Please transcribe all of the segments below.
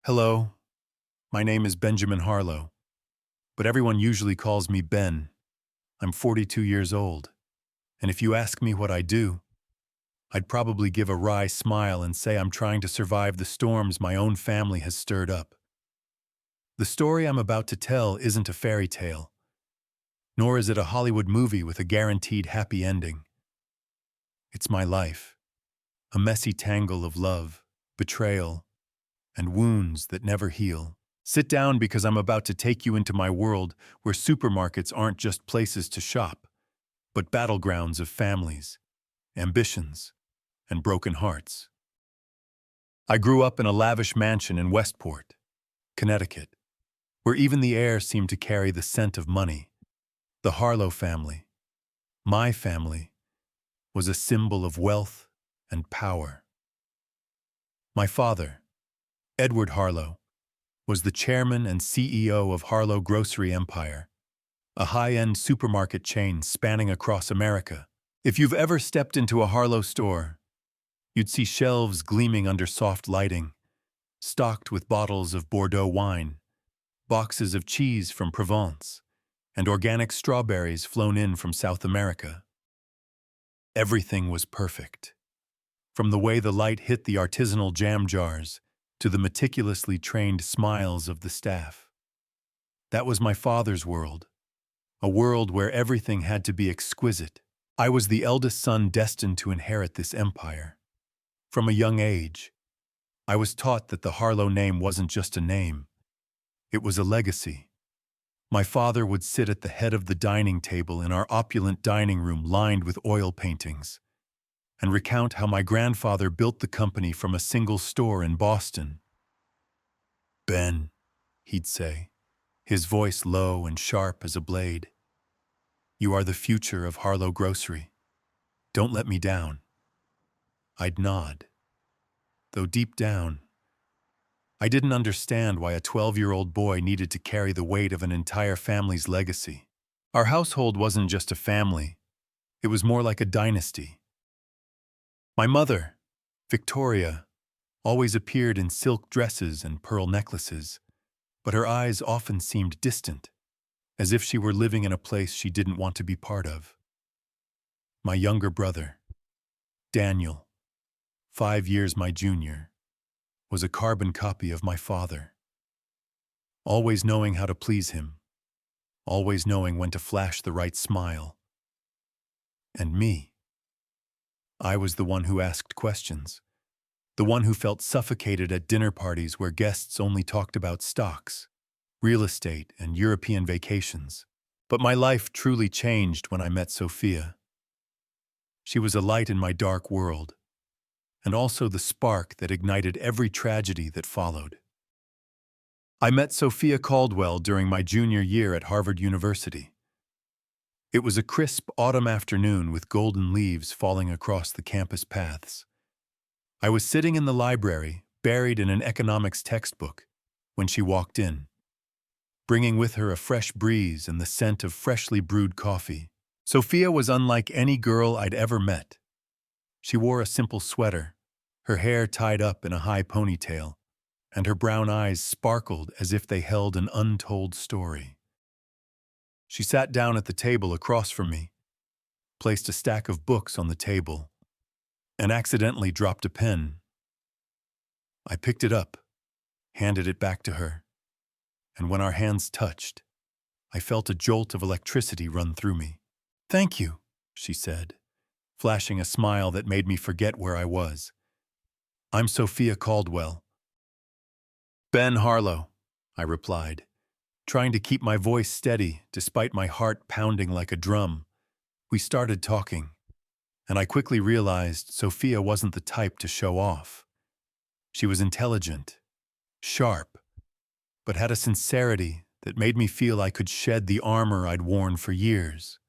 Hello, my name is Benjamin Harlow, but everyone usually calls me Ben. I'm 42 years old, and if you ask me what I do, I'd probably give a wry smile and say I'm trying to survive the storms my own family has stirred up. The story I'm about to tell isn't a fairy tale, nor is it a Hollywood movie with a guaranteed happy ending. It's my life, a messy tangle of love, betrayal, and wounds that never heal. Sit down because I'm about to take you into my world where supermarkets aren't just places to shop, but battlegrounds of families, ambitions, and broken hearts. I grew up in a lavish mansion in Westport, Connecticut, where even the air seemed to carry the scent of money. The Harlow family, my family, was a symbol of wealth and power. My father, Edward Harlow, was the chairman and CEO of Harlow Grocery Empire, a high-end supermarket chain spanning across America. If you've ever stepped into a Harlow store, you'd see shelves gleaming under soft lighting, stocked with bottles of Bordeaux wine, boxes of cheese from Provence, and organic strawberries flown in from South America. Everything was perfect, from the way the light hit the artisanal jam jars to the meticulously trained smiles of the staff. That was my father's world, a world where everything had to be exquisite. I was the eldest son destined to inherit this empire. From a young age, I was taught that the Harlow name wasn't just a name, it was a legacy. My father would sit at the head of the dining table in our opulent dining room lined with oil paintings, and recount how my grandfather built the company from a single store in Boston. "Ben," he'd say, his voice low and sharp as a blade, "you are the future of Harlow Grocery. Don't let me down." I'd nod, though deep down, I didn't understand why a 12-year-old boy needed to carry the weight of an entire family's legacy. Our household wasn't just a family, it was more like a dynasty. My mother, Victoria, always appeared in silk dresses and pearl necklaces, but her eyes often seemed distant, as if she were living in a place she didn't want to be part of. My younger brother, Daniel, 5 years my junior, was a carbon copy of my father, always knowing how to please him, always knowing when to flash the right smile. And me, I was the one who asked questions, the one who felt suffocated at dinner parties where guests only talked about stocks, real estate, and European vacations. But my life truly changed when I met Sophia. She was a light in my dark world, and also the spark that ignited every tragedy that followed. I met Sophia Caldwell during my junior year at Harvard University. It was a crisp autumn afternoon with golden leaves falling across the campus paths. I was sitting in the library, buried in an economics textbook, when she walked in, bringing with her a fresh breeze and the scent of freshly brewed coffee. Sophia was unlike any girl I'd ever met. She wore a simple sweater, her hair tied up in a high ponytail, and her brown eyes sparkled as if they held an untold story. She sat down at the table across from me, placed a stack of books on the table, and accidentally dropped a pen. I picked it up, handed it back to her, and when our hands touched, I felt a jolt of electricity run through me. "Thank you," she said, flashing a smile that made me forget where I was. "I'm Sophia Caldwell." "Ben Harlow," I replied, trying to keep my voice steady despite my heart pounding like a drum. We started talking, and I quickly realized Sophia wasn't the type to show off. She was intelligent, sharp, but had a sincerity that made me feel I could shed the armor I'd worn for years.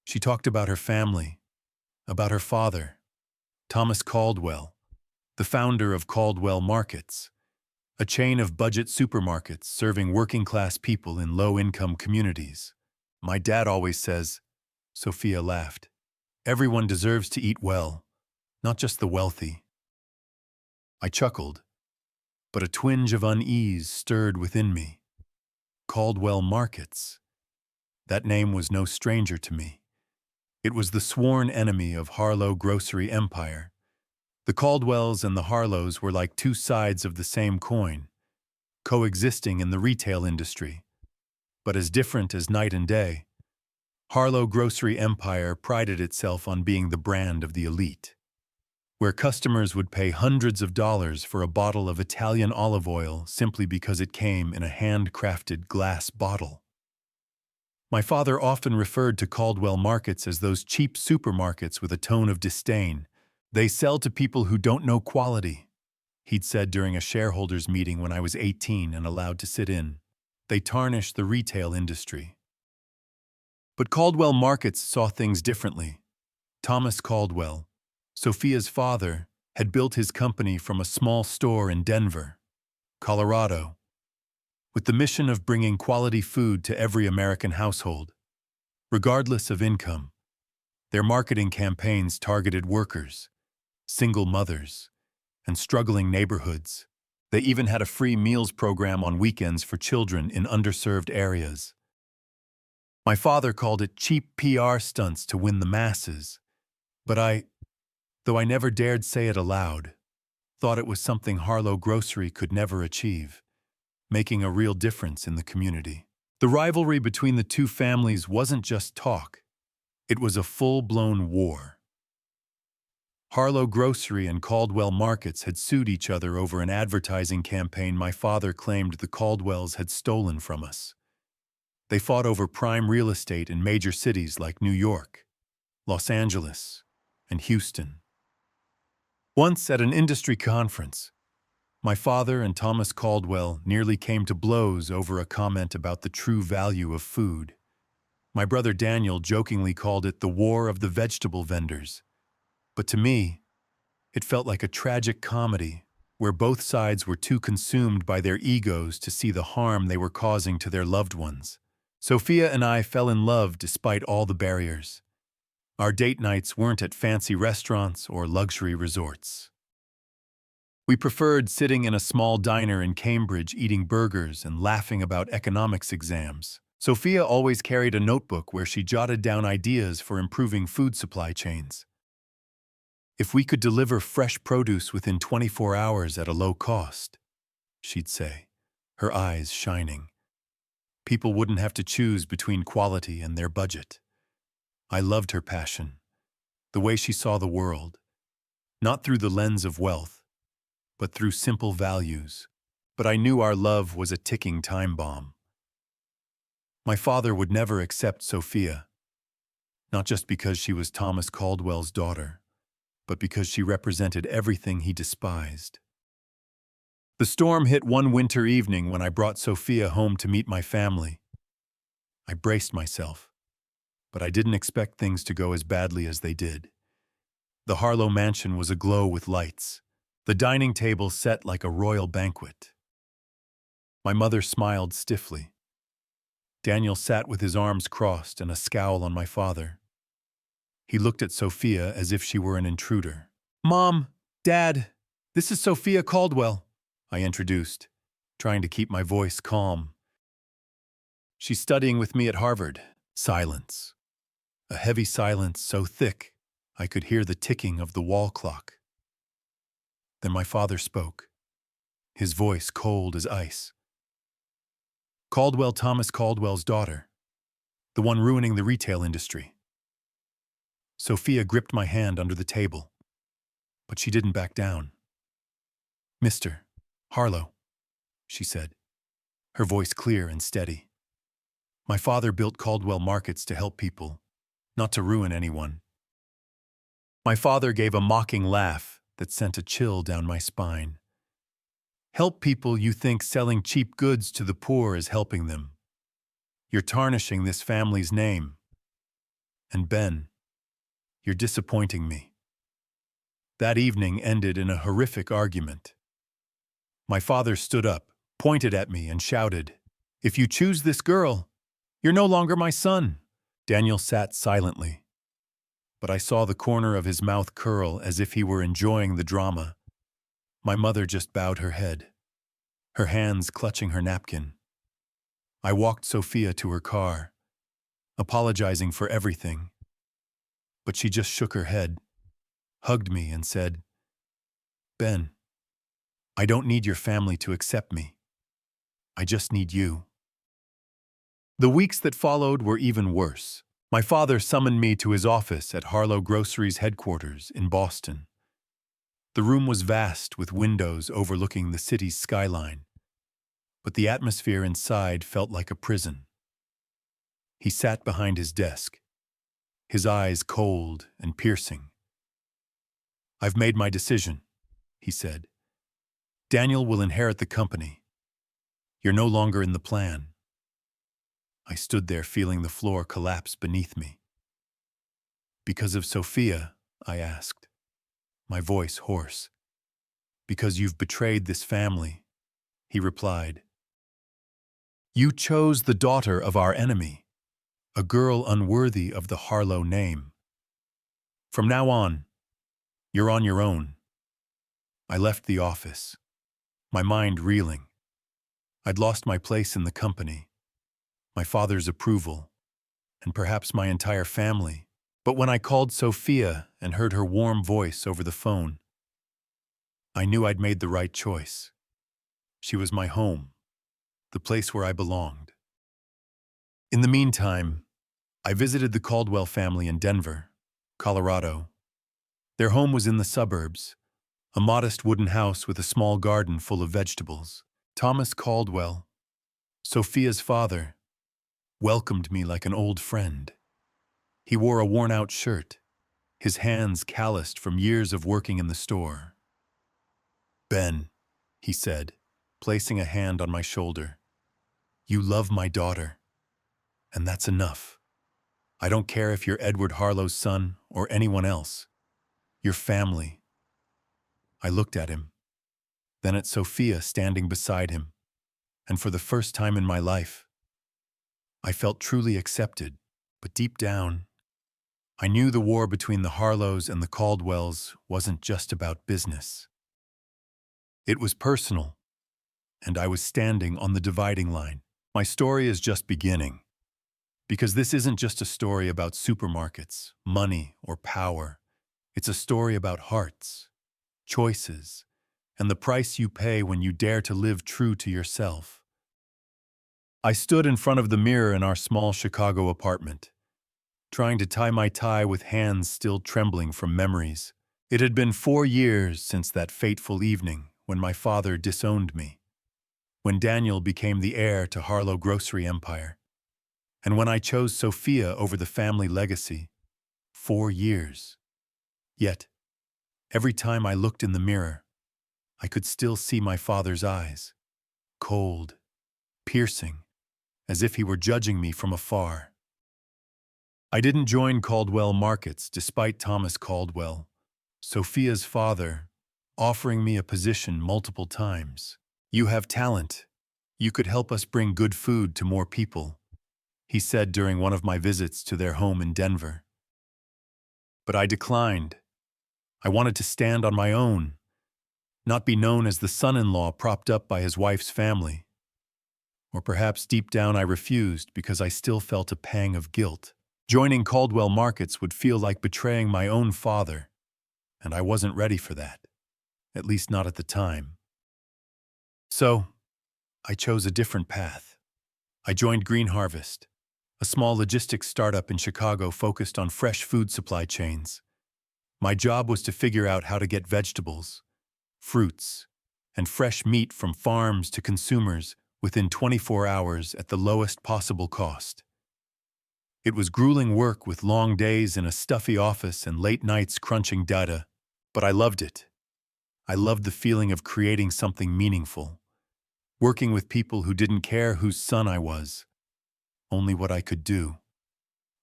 She talked about her family, about her father, Thomas Caldwell, the founder of Caldwell Markets, a chain of budget supermarkets serving working-class people in low-income communities. "My dad always says," Sophia laughed, "everyone deserves to eat well, not just the wealthy." I chuckled, But a twinge of unease stirred within me. Caldwell Markets. That name was no stranger to me. It was the sworn enemy of Harlow grocery empire. The Caldwells and the Harlows were like two sides of the same coin, coexisting in the retail industry, but as different as night and day. Harlow grocery empire prided itself on being the brand of the elite, where customers would pay hundreds of dollars for a bottle of Italian olive oil simply because it came in a handcrafted glass bottle. My father often referred to Caldwell Markets as those cheap supermarkets with a tone of disdain. They sell to people who don't know quality, he'd said during a shareholders meeting when I was 18 and allowed to sit in. They tarnish the retail industry. But Caldwell Markets saw things differently. Thomas Caldwell, Sophia's father, had built his company from a small store in Denver, Colorado, with the mission of bringing quality food to every American household, regardless of income. Their marketing campaigns targeted workers, single mothers, and struggling neighborhoods. They even had a free meals program on weekends for children in underserved areas. My father called it cheap PR stunts to win the masses, but though I never dared say it aloud, thought it was something Harlow Grocery could never achieve, making a real difference in the community. The rivalry between the two families wasn't just talk. It was a full-blown war. Harlow Grocery and Caldwell Markets had sued each other over an advertising campaign my father claimed the Caldwells had stolen from us. They fought over prime real estate in major cities like New York, Los Angeles, and Houston. Once at an industry conference, my father and Thomas Caldwell nearly came to blows over a comment about the true value of food. My brother Daniel jokingly called it the war of the vegetable vendors. But to me, it felt like a tragic comedy where both sides were too consumed by their egos to see the harm they were causing to their loved ones. Sophia and I fell in love despite all the barriers. Our date nights weren't at fancy restaurants or luxury resorts. We preferred sitting in a small diner in Cambridge eating burgers and laughing about economics exams. Sophia always carried a notebook where she jotted down ideas for improving food supply chains. If we could deliver fresh produce within 24 hours at a low cost, she'd say, her eyes shining, people wouldn't have to choose between quality and their budget. I loved her passion, the way she saw the world, not through the lens of wealth, but through simple values. But I knew our love was a ticking time bomb. My father would never accept Sophia, not just because she was Thomas Caldwell's daughter, but because she represented everything he despised. The storm hit one winter evening when I brought Sophia home to meet my family. I braced myself, but I didn't expect things to go as badly as they did. The Harlow mansion was aglow with lights, the dining table set like a royal banquet. My mother smiled stiffly. Daniel sat with his arms crossed and a scowl on my father. He looked at Sophia as if she were an intruder. "Mom, Dad, this is Sophia Caldwell," I introduced, trying to keep my voice calm. "She's studying with me at Harvard." Silence. A heavy silence so thick I could hear the ticking of the wall clock. Then my father spoke, his voice cold as ice. "Caldwell, Thomas Caldwell's daughter, the one ruining the retail industry." Sophia gripped my hand under the table, but she didn't back down. "Mr. Harlow," she said, her voice clear and steady. "My father built Caldwell Markets to help people, not to ruin anyone." My father gave a mocking laugh that sent a chill down my spine. "Help people you think selling cheap goods to the poor is helping them. You're tarnishing this family's name. And Ben, you're disappointing me." That evening ended in a horrific argument. My father stood up, pointed at me, and shouted, "If you choose this girl, you're no longer my son." Daniel sat silently, but I saw the corner of his mouth curl as if he were enjoying the drama. My mother just bowed her head. her hands clutching her napkin. I walked Sophia to her car, apologizing for everything, but she just shook her head, hugged me, and said, "Ben, I don't need your family to accept me. I just need you." The weeks that followed were even worse. My father summoned me to his office at Harlow Grocery's headquarters in Boston. The room was vast with windows overlooking the city's skyline, but the atmosphere inside felt like a prison. He sat behind his desk, his eyes cold and piercing. "I've made my decision," he said. "Daniel will inherit the company. You're no longer in the plan." I stood there feeling the floor collapse beneath me. "Because of Sophia?" I asked, my voice hoarse. "Because you've betrayed this family," he replied. "You chose the daughter of our enemy, a girl unworthy of the Harlow name. From now on, you're on your own." I left the office, my mind reeling. I'd lost my place in the company, my father's approval, and perhaps my entire family. But when I called Sophia and heard her warm voice over the phone, I knew I'd made the right choice. She was my home, the place where I belonged. In the meantime, I visited the Caldwell family in Denver, Colorado. Their home was in the suburbs, a modest wooden house with a small garden full of vegetables. Thomas Caldwell, Sophia's father, welcomed me like an old friend. He wore a worn-out shirt, his hands calloused from years of working in the store. "Ben," he said, placing a hand on my shoulder, "you love my daughter, and that's enough. I don't care if you're Edward Harlow's son or anyone else. You're family." I looked at him, then at Sophia standing beside him, and for the first time in my life, I felt truly accepted, but deep down, I knew the war between the Harlows and the Caldwells wasn't just about business. It was personal, and I was standing on the dividing line. My story is just beginning, because this isn't just a story about supermarkets, money, or power. It's a story about hearts, choices, and the price you pay when you dare to live true to yourself. I stood in front of the mirror in our small Chicago apartment, trying to tie my tie with hands still trembling from memories. It had been 4 years since that fateful evening when my father disowned me, when Daniel became the heir to Harlow Grocery Empire, and when I chose Sophia over the family legacy. 4 years. Yet, every time I looked in the mirror, I could still see my father's eyes, cold, piercing, as if he were judging me from afar. I didn't join Caldwell Markets despite Thomas Caldwell, Sophia's father, offering me a position multiple times. "You have talent. You could help us bring good food to more people," he said during one of my visits to their home in Denver. But I declined. I wanted to stand on my own, not be known as the son-in-law propped up by his wife's family. Or perhaps deep down I refused because I still felt a pang of guilt. Joining Caldwell Markets would feel like betraying my own father, and I wasn't ready for that, at least not at the time. So, I chose a different path. I joined Green Harvest, a small logistics startup in Chicago focused on fresh food supply chains. My job was to figure out how to get vegetables, fruits, and fresh meat from farms to consumers within 24 hours at the lowest possible cost. It was grueling work with long days in a stuffy office and late nights crunching data, but I loved it. I loved the feeling of creating something meaningful, working with people who didn't care whose son I was, only what I could do.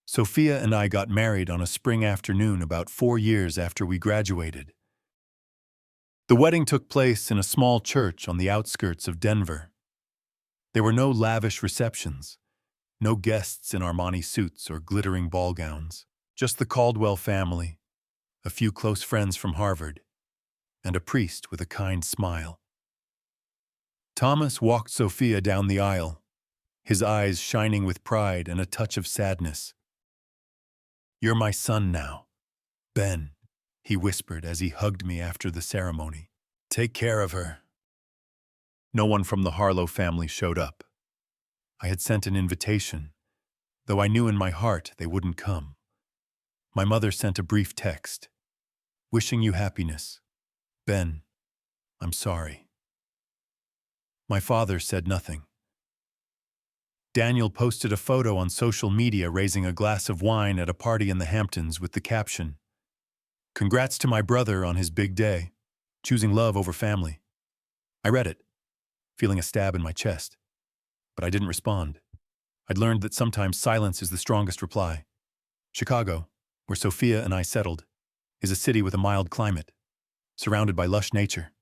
Sophia and I got married on a spring afternoon about 4 years after we graduated. The wedding took place in a small church on the outskirts of Denver. There were no lavish receptions, no guests in Armani suits or glittering ball gowns, just the Caldwell family, a few close friends from Harvard, and a priest with a kind smile. Thomas walked Sophia down the aisle, his eyes shining with pride and a touch of sadness. "You're my son now, Ben," he whispered as he hugged me after the ceremony. "Take care of her." No one from the Harlow family showed up. I had sent an invitation, though I knew in my heart they wouldn't come. My mother sent a brief text. "Wishing you happiness. Ben, I'm sorry." My father said nothing. Daniel posted a photo on social media raising a glass of wine at a party in the Hamptons with the caption, "Congrats to my brother on his big day, choosing love over family." I read it, feeling a stab in my chest, but I didn't respond. I'd learned that sometimes silence is the strongest reply. Chicago, where Sophia and I settled, is a city with a mild climate, surrounded by lush nature.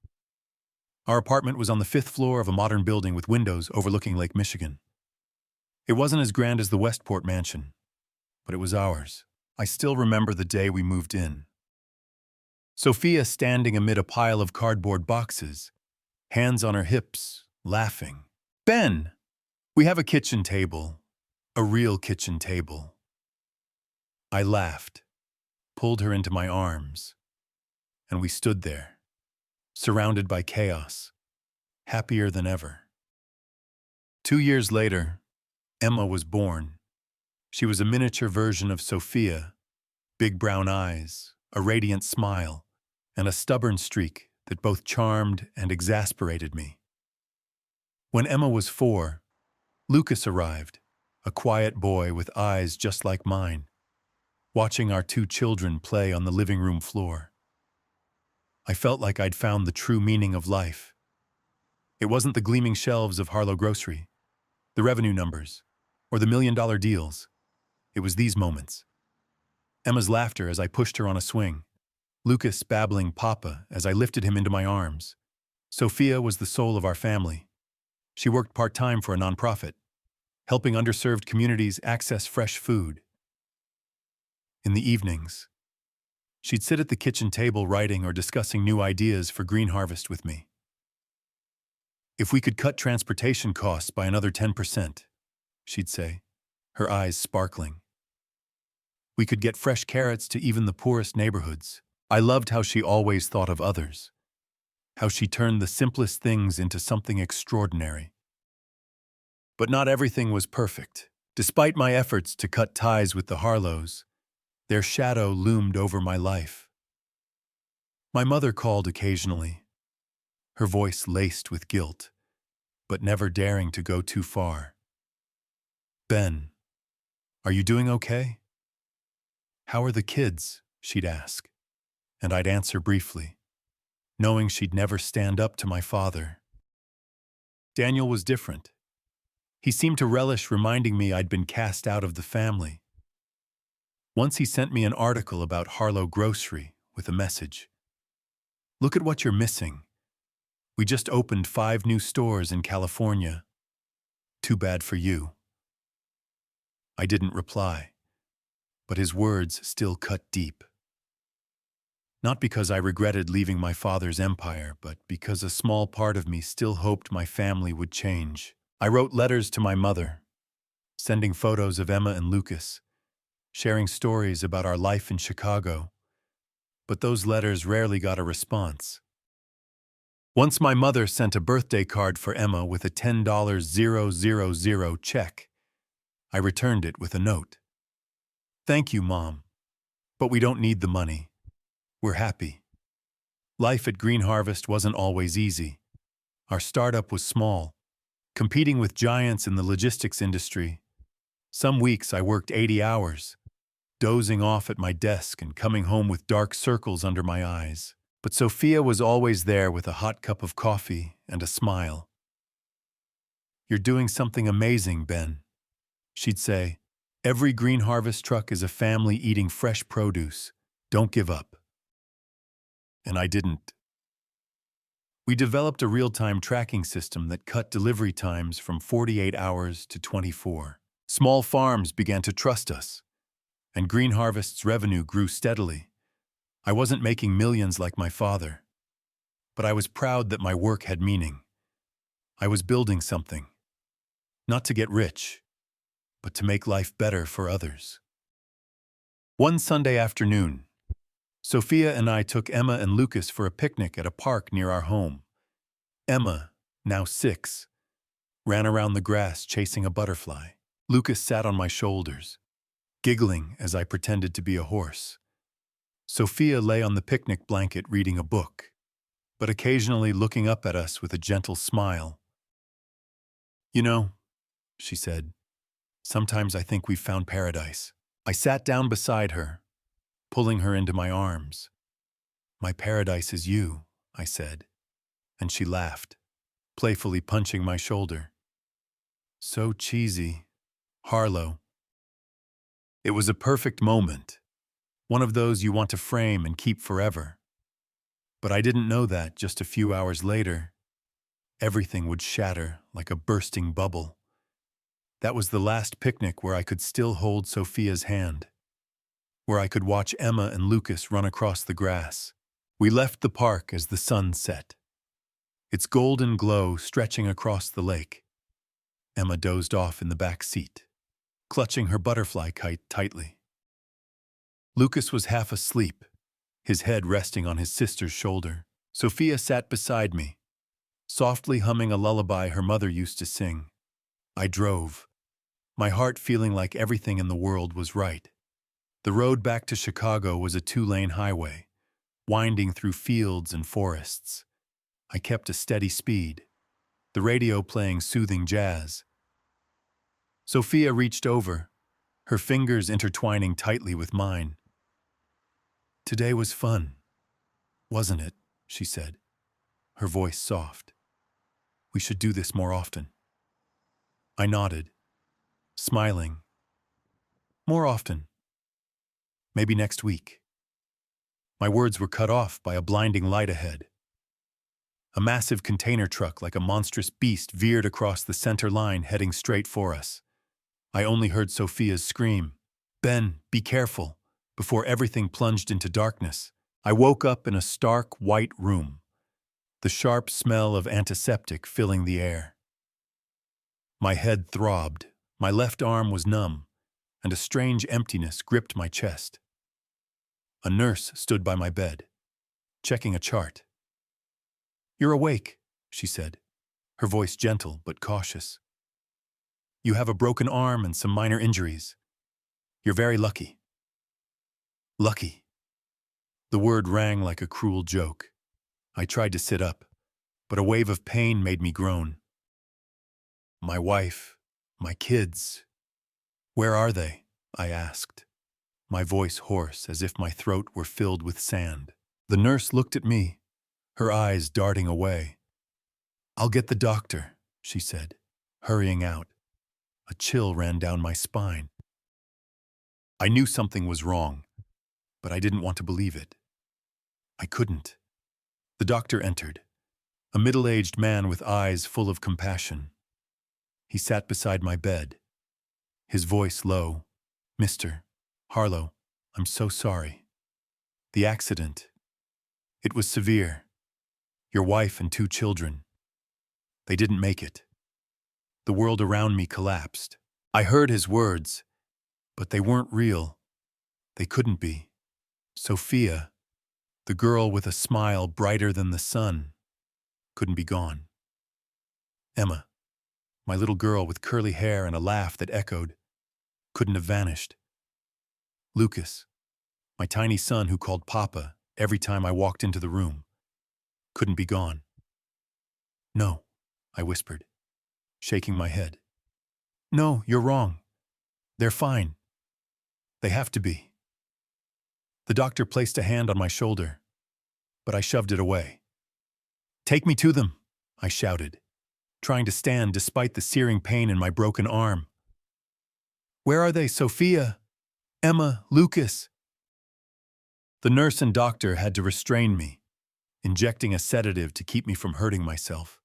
Our apartment was on the 5th floor of a modern building with windows overlooking Lake Michigan. It wasn't as grand as the Westport mansion, but it was ours. I still remember the day we moved in. Sophia standing amid a pile of cardboard boxes, hands on her hips, laughing. "Ben, we have a kitchen table, a real kitchen table." I laughed, pulled her into my arms, and we stood there, surrounded by chaos, happier than ever. 2 years later, Emma was born. She was a miniature version of Sophia, big brown eyes, a radiant smile, and a stubborn streak that both charmed and exasperated me. When Emma was 4, Lucas arrived, a quiet boy with eyes just like mine, watching our 2 children play on the living room floor. I felt like I'd found the true meaning of life. It wasn't the gleaming shelves of Harlow Grocery, the revenue numbers, or the million-dollar deals. It was these moments. Emma's laughter as I pushed her on a swing. Lucas babbling "Papa" as I lifted him into my arms. Sophia was the soul of our family. She worked part-time for a nonprofit, helping underserved communities access fresh food. In the evenings, she'd sit at the kitchen table writing or discussing new ideas for Green Harvest with me. "If we could cut transportation costs by another 10%, she'd say, her eyes sparkling. "We could get fresh carrots to even the poorest neighborhoods." I loved how she always thought of others, how she turned the simplest things into something extraordinary. But not everything was perfect. Despite my efforts to cut ties with the Harlows, their shadow loomed over my life. My mother called occasionally, her voice laced with guilt, but never daring to go too far. "Ben, are you doing okay? How are the kids?" she'd ask, and I'd answer briefly, knowing she'd never stand up to my father. Daniel was different. He seemed to relish reminding me I'd been cast out of the family. Once he sent me an article about Harlow Grocery with a message. "Look at what you're missing. We just opened 5 new stores in California. Too bad for you." I didn't reply, but his words still cut deep. Not because I regretted leaving my father's empire, but because a small part of me still hoped my family would change. I wrote letters to my mother, sending photos of Emma and Lucas, sharing stories about our life in Chicago, but those letters rarely got a response. Once my mother sent a birthday card for Emma with a $10,000 check. I returned it with a note. "Thank you, Mom, but we don't need the money. We're happy." Life at Green Harvest wasn't always easy. Our startup was small, competing with giants in the logistics industry. Some weeks I worked 80 hours, dozing off at my desk and coming home with dark circles under my eyes. But Sophia was always there with a hot cup of coffee and a smile. "You're doing something amazing, Ben," she'd say. "Every Green Harvest truck is a family eating fresh produce. Don't give up." And I didn't. We developed a real-time tracking system that cut delivery times from 48 hours to 24. Small farms began to trust us, and Green Harvest's revenue grew steadily. I wasn't making millions like my father, but I was proud that my work had meaning. I was building something, not to get rich, but to make life better for others. One Sunday afternoon, Sophia and I took Emma and Lucas for a picnic at a park near our home. Emma, now 6, ran around the grass chasing a butterfly. Lucas sat on my shoulders, giggling as I pretended to be a horse. Sophia lay on the picnic blanket reading a book, but occasionally looking up at us with a gentle smile. "You know," she said, "sometimes I think we've found paradise." I sat down beside her, pulling her into my arms. "My paradise is you," I said, and she laughed, playfully punching my shoulder. So cheesy. Harlow. It was a perfect moment, one of those you want to frame and keep forever. But I didn't know that just a few hours later, everything would shatter like a bursting bubble. That was the last picnic where I could still hold Sophia's hand, where I could watch Emma and Lucas run across the grass. We left the park as the sun set, its golden glow stretching across the lake. Emma dozed off in the back seat, clutching her butterfly kite tightly. Lucas was half asleep, his head resting on his sister's shoulder. Sophia sat beside me, softly humming a lullaby her mother used to sing. I drove, my heart feeling like everything in the world was right. The road back to Chicago was a 2-lane highway, winding through fields and forests. I kept a steady speed, the radio playing soothing jazz. Sophia reached over, her fingers intertwining tightly with mine. "Today was fun, wasn't it?" she said, her voice soft. "We should do this more often." I nodded, smiling. "More often. Maybe next week." My words were cut off by a blinding light ahead. A massive container truck like a monstrous beast veered across the center line heading straight for us. I only heard Sophia's scream, "Ben, be careful," before everything plunged into darkness. I woke up in a stark white room, the sharp smell of antiseptic filling the air. My head throbbed, my left arm was numb, and a strange emptiness gripped my chest. A nurse stood by my bed, checking a chart. "You're awake," she said, her voice gentle but cautious. "You have a broken arm and some minor injuries. You're very lucky." Lucky. The word rang like a cruel joke. I tried to sit up, but a wave of pain made me groan. "My wife, my kids, where are they?" I asked, my voice hoarse as if my throat were filled with sand. The nurse looked at me, her eyes darting away. "I'll get the doctor," she said, hurrying out. A chill ran down my spine. I knew something was wrong, but I didn't want to believe it. I couldn't. The doctor entered, a middle-aged man with eyes full of compassion. He sat beside my bed, his voice low. "Mr. Harlow, I'm so sorry. The accident, it was severe. Your wife and 2 children, they didn't make it." The world around me collapsed. I heard his words, but they weren't real. They couldn't be. Sophia, the girl with a smile brighter than the sun, couldn't be gone. Emma, my little girl with curly hair and a laugh that echoed, couldn't have vanished. Lucas, my tiny son who called Papa every time I walked into the room, couldn't be gone. "No," I whispered, shaking my head. "No, you're wrong. They're fine. They have to be." The doctor placed a hand on my shoulder, but I shoved it away. "Take me to them," I shouted, trying to stand despite the searing pain in my broken arm. "Where are they, Sophia? Emma, Lucas?" The nurse and doctor had to restrain me, injecting a sedative to keep me from hurting myself.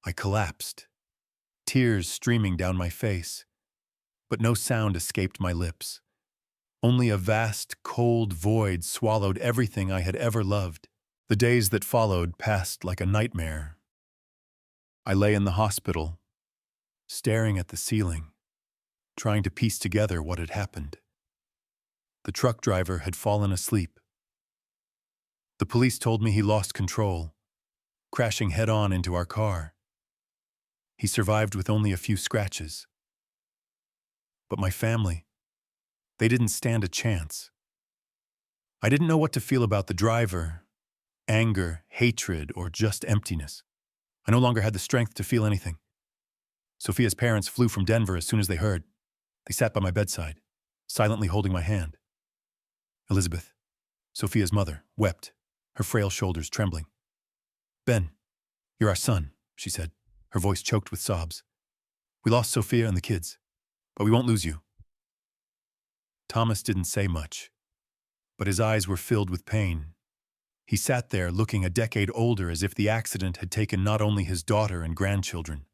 I collapsed, tears streaming down my face, but no sound escaped my lips. Only a vast, cold void swallowed everything I had ever loved. The days that followed passed like a nightmare. I lay in the hospital, staring at the ceiling, trying to piece together what had happened. The truck driver had fallen asleep. The police told me he lost control, crashing head-on into our car. He survived with only a few scratches. But my family, they didn't stand a chance. I didn't know what to feel about the driver, anger, hatred, or just emptiness. I no longer had the strength to feel anything. Sophia's parents flew from Denver as soon as they heard. They sat by my bedside, silently holding my hand. Elizabeth, Sophia's mother, wept, her frail shoulders trembling. "Ben, you're our son," she said, her voice choked with sobs. "We lost Sophia and the kids, but we won't lose you." Thomas didn't say much, but his eyes were filled with pain. He sat there looking a decade older, as if the accident had taken not only his daughter and grandchildren,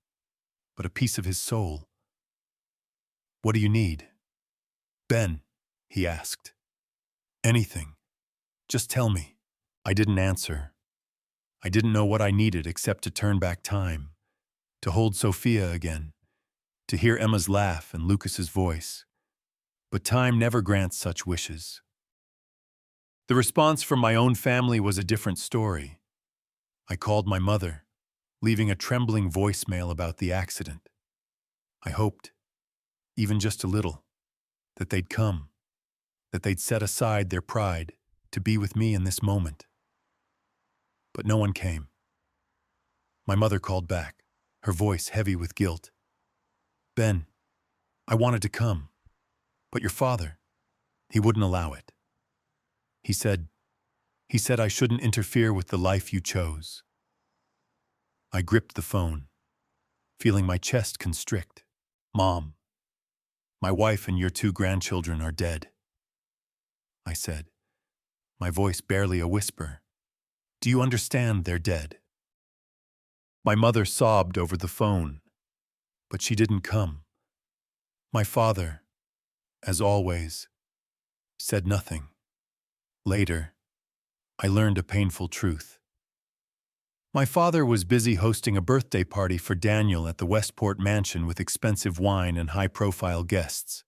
but a piece of his soul. "What do you need?" "Ben," he asked. "Anything. Just tell me." I didn't answer. I didn't know what I needed except to turn back time, to hold Sophia again, to hear Emma's laugh and Lucas's voice. But time never grants such wishes. The response from my own family was a different story. I called my mother, leaving a trembling voicemail about the accident. I hoped, even just a little, that they'd come, that they'd set aside their pride to be with me in this moment. But no one came. My mother called back, her voice heavy with guilt. "Ben, I wanted to come, but your father, he wouldn't allow it. He said I shouldn't interfere with the life you chose." I gripped the phone, feeling my chest constrict. "Mom, my wife and your 2 grandchildren are dead," I said, my voice barely a whisper. "Do you understand they're dead?" My mother sobbed over the phone, but she didn't come. My father, as always, said nothing. Later, I learned a painful truth. My father was busy hosting a birthday party for Daniel at the Westport mansion with expensive wine and high-profile guests.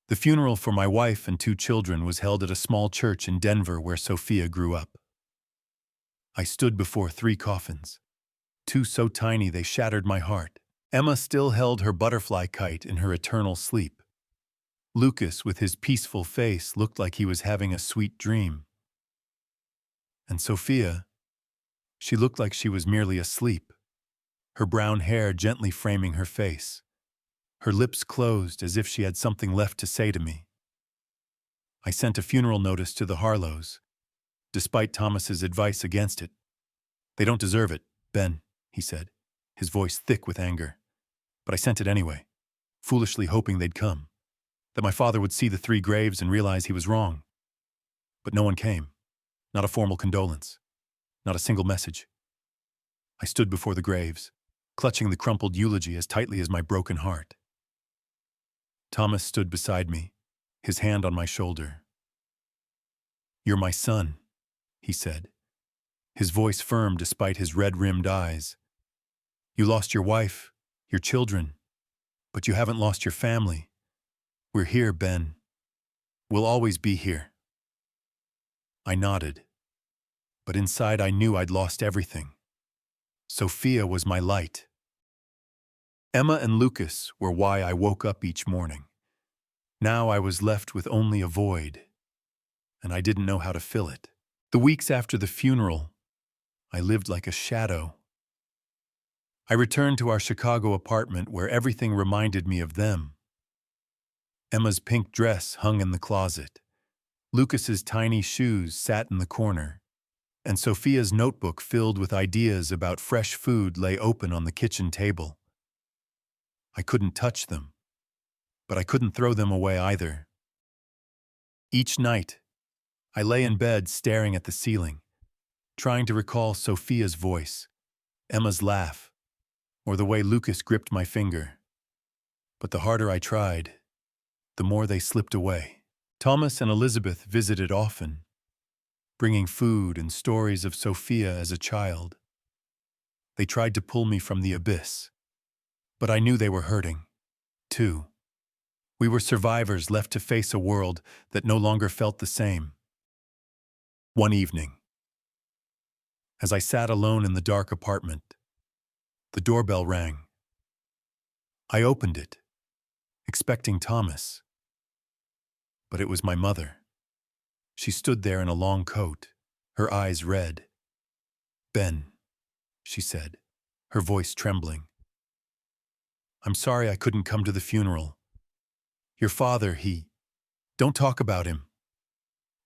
The funeral for my wife and 2 children was held at a small church in Denver where Sophia grew up. I stood before 3 coffins, 2 so tiny they shattered my heart. Emma still held her butterfly kite in her eternal sleep. Lucas, with his peaceful face, looked like he was having a sweet dream. And Sophia, she looked like she was merely asleep, her brown hair gently framing her face, her lips closed as if she had something left to say to me. I sent a funeral notice to the Harlows, despite Thomas's advice against it. "They don't deserve it, Ben," he said, his voice thick with anger. But I sent it anyway, foolishly hoping they'd come, that my father would see the 3 graves and realize he was wrong. But no one came, not a formal condolence, not a single message. I stood before the graves, clutching the crumpled eulogy as tightly as my broken heart. Thomas stood beside me, his hand on my shoulder. "You're my son," he said, his voice firm despite his red-rimmed eyes. "You lost your wife, your children, but you haven't lost your family. We're here, Ben. We'll always be here." I nodded, but inside I knew I'd lost everything. Sophia was my light. Emma and Lucas were why I woke up each morning. Now I was left with only a void, and I didn't know how to fill it. The weeks after the funeral, I lived like a shadow. I returned to our Chicago apartment where everything reminded me of them. Emma's pink dress hung in the closet. Lucas's tiny shoes sat in the corner, and Sophia's notebook filled with ideas about fresh food lay open on the kitchen table. I couldn't touch them, but I couldn't throw them away either. Each night, I lay in bed staring at the ceiling, trying to recall Sophia's voice, Emma's laugh, or the way Lucas gripped my finger. But the harder I tried, the more they slipped away. Thomas and Elizabeth visited often, bringing food and stories of Sophia as a child. They tried to pull me from the abyss. But I knew they were hurting, too. We were survivors left to face a world that no longer felt the same. One evening, as I sat alone in the dark apartment, the doorbell rang. I opened it, expecting Thomas. But it was my mother. She stood there in a long coat, her eyes red. "Ben," she said, her voice trembling. "I'm sorry I couldn't come to the funeral. Your father, Don't talk about him."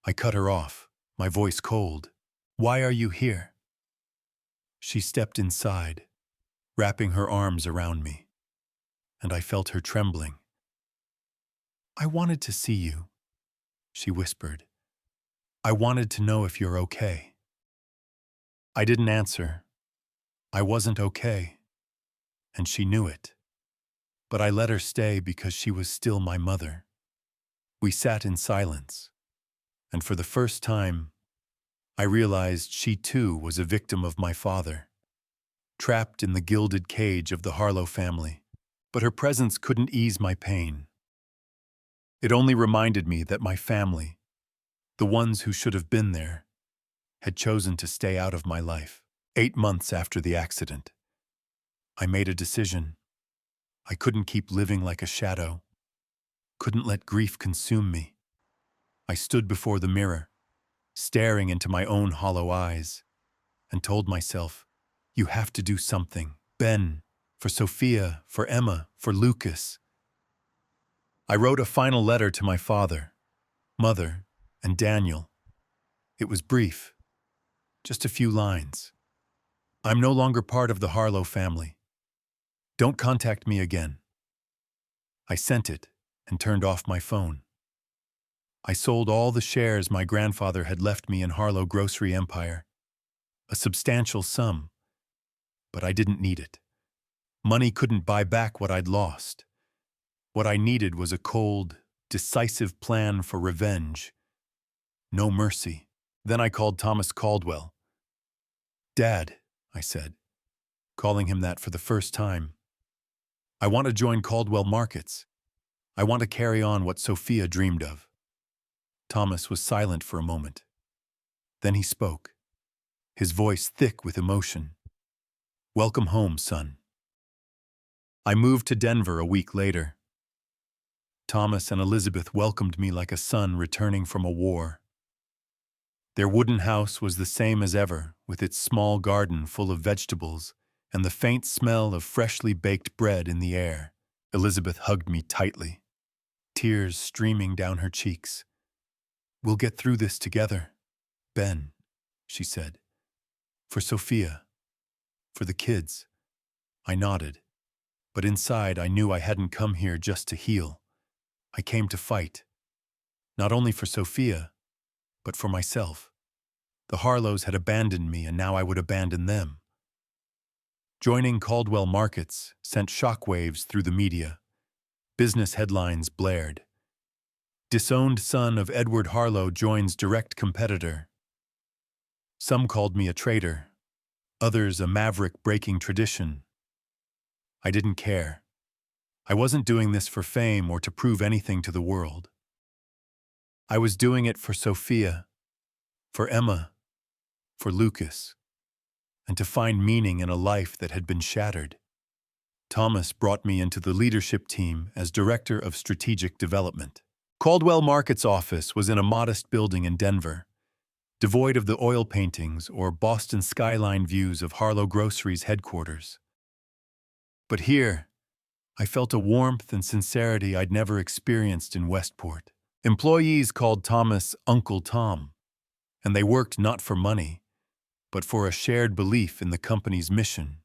I cut her off, my voice cold. "Why are you here?" She stepped inside, wrapping her arms around me, and I felt her trembling. "I wanted to see you," she whispered. "I wanted to know if you're okay." I didn't answer. I wasn't okay, and she knew it. But I let her stay because she was still my mother. We sat in silence, and for the first time, I realized she too was a victim of my father, trapped in the gilded cage of the Harlow family. But her presence couldn't ease my pain. It only reminded me that my family, the ones who should have been there, had chosen to stay out of my life. 8 months after the accident, I made a decision. I couldn't keep living like a shadow, couldn't let grief consume me. I stood before the mirror, staring into my own hollow eyes, and told myself, "You have to do something, Ben, for Sophia, for Emma, for Lucas." I wrote a final letter to my father, mother, and Daniel. It was brief, just a few lines. "I'm no longer part of the Harlow family. Don't contact me again." I sent it and turned off my phone. I sold all the shares my grandfather had left me in Harlow Grocery Empire. A substantial sum, but I didn't need it. Money couldn't buy back what I'd lost. What I needed was a cold, decisive plan for revenge. No mercy. Then I called Thomas Caldwell. "Dad," I said, calling him that for the first time, "I want to join Caldwell Markets. I want to carry on what Sophia dreamed of." Thomas was silent for a moment. Then he spoke, his voice thick with emotion. "Welcome home, son." I moved to Denver a week later. Thomas and Elizabeth welcomed me like a son returning from a war. Their wooden house was the same as ever, with its small garden full of vegetables and the faint smell of freshly baked bread in the air. Elizabeth hugged me tightly, tears streaming down her cheeks. "We'll get through this together, Ben," she said. "For Sophia, for the kids." I nodded, but inside I knew I hadn't come here just to heal. I came to fight, not only for Sophia, but for myself. The Harlows had abandoned me, and now I would abandon them. Joining Caldwell Markets sent shockwaves through the media. Business headlines blared. "Disowned son of Edward Harlow joins direct competitor." Some called me a traitor, others a maverick breaking tradition. I didn't care. I wasn't doing this for fame or to prove anything to the world. I was doing it for Sophia, for Emma, for Lucas, and to find meaning in a life that had been shattered. Thomas brought me into the leadership team as Director of Strategic Development. Caldwell Markets' office was in a modest building in Denver, devoid of the oil paintings or Boston skyline views of Harlow Grocery's headquarters. But here, I felt a warmth and sincerity I'd never experienced in Westport. Employees called Thomas Uncle Tom, and they worked not for money, but for a shared belief in the company's mission,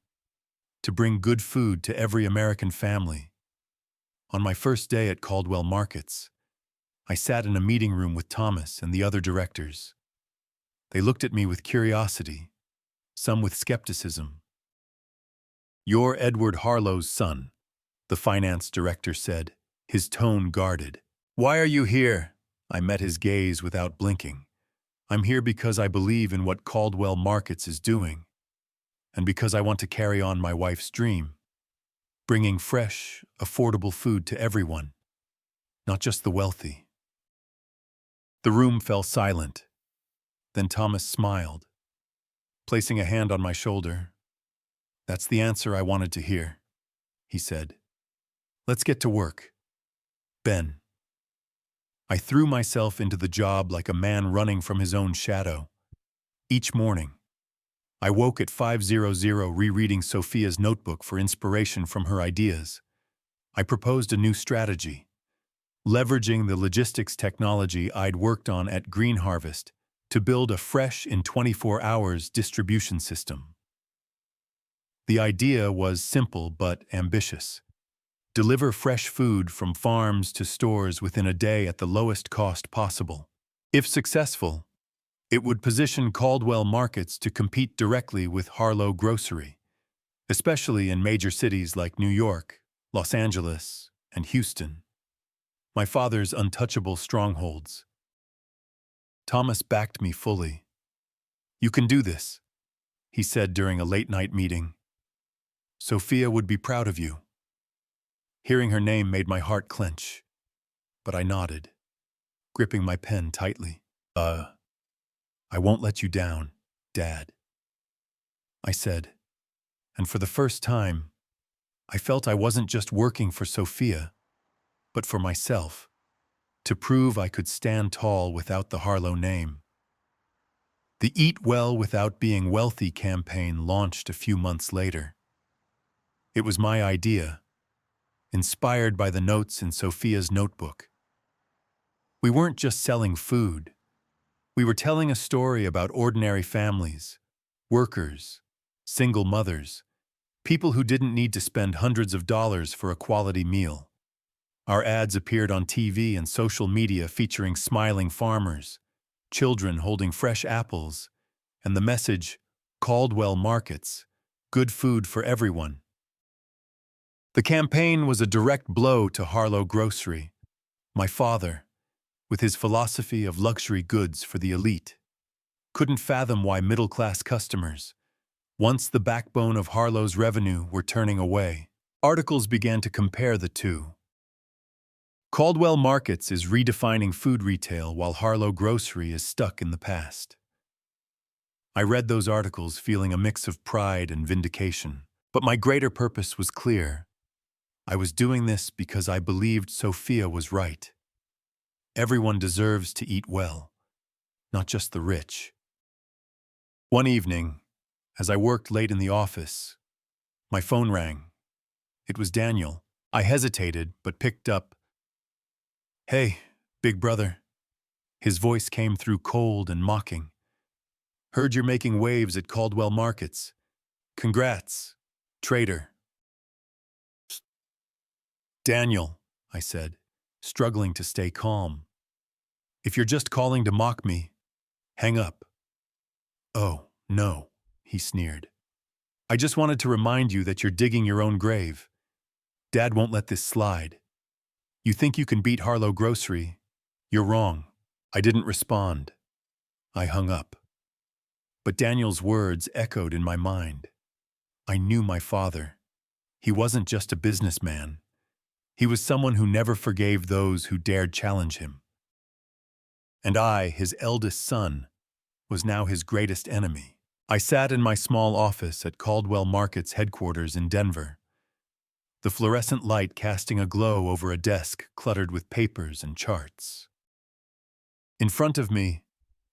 to bring good food to every American family. On my first day at Caldwell Markets, I sat in a meeting room with Thomas and the other directors. They looked at me with curiosity, some with skepticism. "You're Edward Harlow's son," the finance director said, his tone guarded. "Why are you here?" I met his gaze without blinking. "I'm here because I believe in what Caldwell Markets is doing." and because I want to carry on my wife's dream, bringing fresh, affordable food to everyone, not just the wealthy. The room fell silent. Then Thomas smiled, placing a hand on my shoulder. "That's the answer I wanted to hear," he said. "Let's get to work, Ben." I threw myself into the job like a man running from his own shadow. Each morning, I woke at 5:00 rereading Sophia's notebook for inspiration from her ideas. I proposed a new strategy, leveraging the logistics technology I'd worked on at Green Harvest to build a fresh in 24 hours distribution system. The idea was simple but ambitious. Deliver fresh food from farms to stores within a day at the lowest cost possible. If successful, it would position Caldwell Markets to compete directly with Harlow Grocery, especially in major cities like New York, Los Angeles, and Houston, my father's untouchable strongholds. Thomas backed me fully. "You can do this," he said during a late-night meeting. "Sophia would be proud of you." Hearing her name made my heart clench, but I nodded, gripping my pen tightly. I won't let you down, Dad," I said, and for the first time, I felt I wasn't just working for Sophia, but for myself, to prove I could stand tall without the Harlow name. The Eat Well Without Being Wealthy campaign launched a few months later. It was my idea, inspired by the notes in Sophia's notebook. We weren't just selling food. We were telling a story about ordinary families, workers, single mothers, people who didn't need to spend hundreds of dollars for a quality meal. Our ads appeared on TV and social media featuring smiling farmers, children holding fresh apples, and the message, "Caldwell Markets, good food for everyone." The campaign was a direct blow to Harlow Grocery, my father, with his philosophy of luxury goods for the elite, couldn't fathom why middle-class customers, once the backbone of Harlow's revenue, were turning away. Articles began to compare the two. Caldwell Markets is redefining food retail while Harlow Grocery is stuck in the past. I read those articles feeling a mix of pride and vindication, but my greater purpose was clear. I was doing this because I believed Sophia was right. Everyone deserves to eat well, not just the rich. One evening, as I worked late in the office, my phone rang. It was Daniel. I hesitated, but picked up. "Hey, big brother." His voice came through cold and mocking. "Heard you're making waves at Caldwell Markets. Congrats, trader." "Daniel," I said, struggling to stay calm. "If you're just calling to mock me, hang up." "Oh, no," he sneered. "I just wanted to remind you that you're digging your own grave. Dad won't let this slide. You think you can beat Harlow Grocery? You're wrong." I didn't respond. I hung up. But Daniel's words echoed in my mind. I knew my father. He wasn't just a businessman. He was someone who never forgave those who dared challenge him. And I, his eldest son, was now his greatest enemy. I sat in my small office at Caldwell Markets headquarters in Denver, the fluorescent light casting a glow over a desk cluttered with papers and charts. In front of me,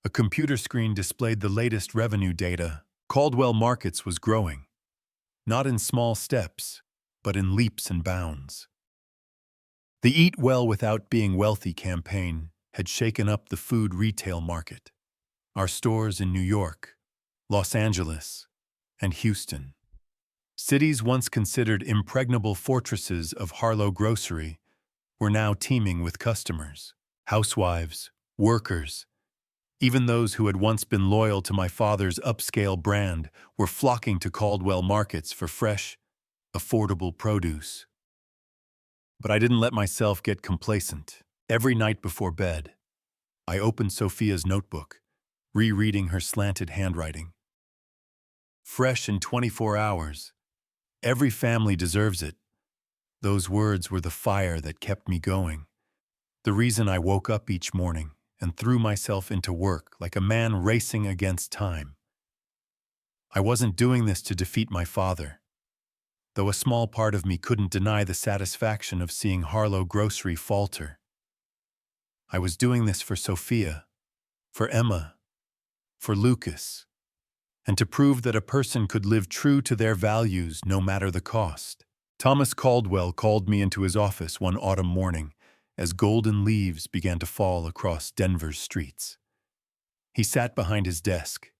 a computer screen displayed the latest revenue data. Caldwell Markets was growing, not in small steps, but in leaps and bounds. The Eat Well Without Being Wealthy campaign had shaken up the food retail market. Our stores in New York, Los Angeles, and Houston, cities once considered impregnable fortresses of Harlow Grocery, were now teeming with customers, housewives, workers. Even those who had once been loyal to my father's upscale brand were flocking to Caldwell Markets for fresh, affordable produce. But I didn't let myself get complacent. Every night before bed, I opened Sophia's notebook, rereading her slanted handwriting. Fresh in 24 hours. Every family deserves it. Those words were the fire that kept me going. The reason I woke up each morning and threw myself into work like a man racing against time. I wasn't doing this to defeat my father, though a small part of me couldn't deny the satisfaction of seeing Harlow Grocery falter. I was doing this for Sophia, for Emma, for Lucas, and to prove that a person could live true to their values no matter the cost. Thomas Caldwell called me into his office one autumn morning as golden leaves began to fall across Denver's streets. He sat behind his desk,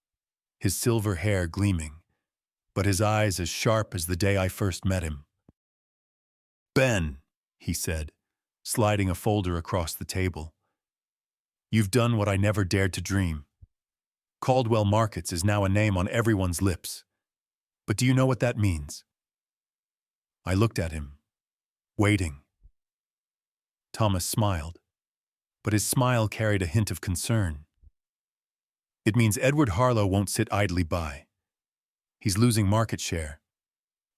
his silver hair gleaming, but his eyes as sharp as the day I first met him. "Ben," he said, sliding a folder across the table, "you've done what I never dared to dream. Caldwell Markets is now a name on everyone's lips. But do you know what that means?" I looked at him, waiting. Thomas smiled, but his smile carried a hint of concern. "It means Edward Harlow won't sit idly by. He's losing market share,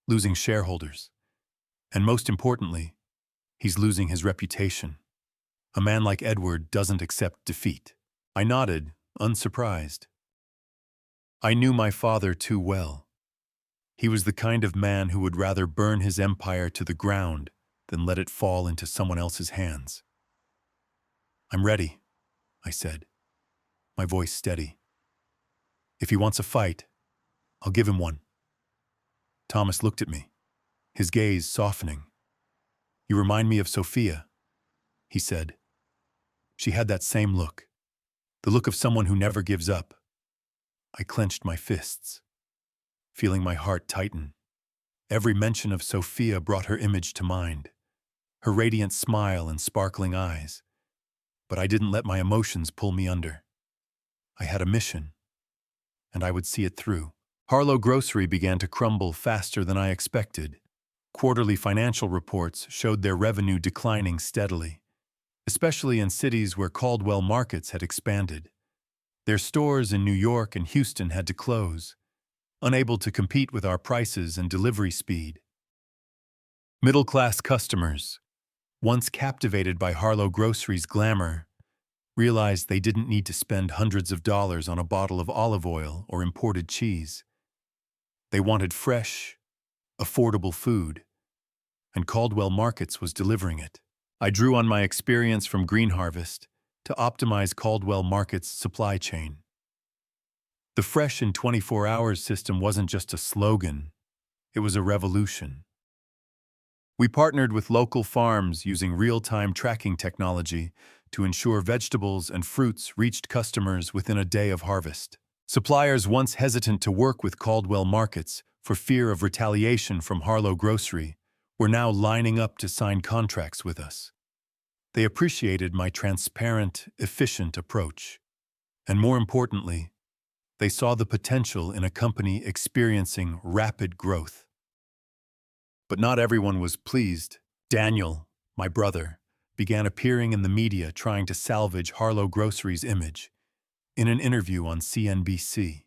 losing shareholders, and most importantly, he's losing his reputation. A man like Edward doesn't accept defeat." I nodded, unsurprised. I knew my father too well. He was the kind of man who would rather burn his empire to the ground than let it fall into someone else's hands. "I'm ready," I said, my voice steady. "If he wants a fight, I'll give him one." Thomas looked at me, his gaze softening. "You remind me of Sophia," he said. She had that same look, the look of someone who never gives up. I clenched my fists, feeling my heart tighten. Every mention of Sophia brought her image to mind, her radiant smile and sparkling eyes. But I didn't let my emotions pull me under. I had a mission, and I would see it through. Harlow Grocery began to crumble faster than I expected. Quarterly financial reports showed their revenue declining steadily, especially in cities where Caldwell Markets had expanded. Their stores in New York and Houston had to close, unable to compete with our prices and delivery speed. Middle-class customers, once captivated by Harlow Grocery's glamour, realized they didn't need to spend hundreds of dollars on a bottle of olive oil or imported cheese. They wanted fresh, affordable food, and Caldwell Markets was delivering it. I drew on my experience from Green Harvest to optimize Caldwell Markets' supply chain. The Fresh in 24 Hours system wasn't just a slogan, it was a revolution. We partnered with local farms using real-time tracking technology to ensure vegetables and fruits reached customers within a day of harvest. Suppliers once hesitant to work with Caldwell Markets for fear of retaliation from Harlow Grocery were now lining up to sign contracts with us. They appreciated my transparent, efficient approach. And more importantly, they saw the potential in a company experiencing rapid growth. But not everyone was pleased. Daniel, my brother, began appearing in the media trying to salvage Harlow Grocery's image. In an interview on CNBC,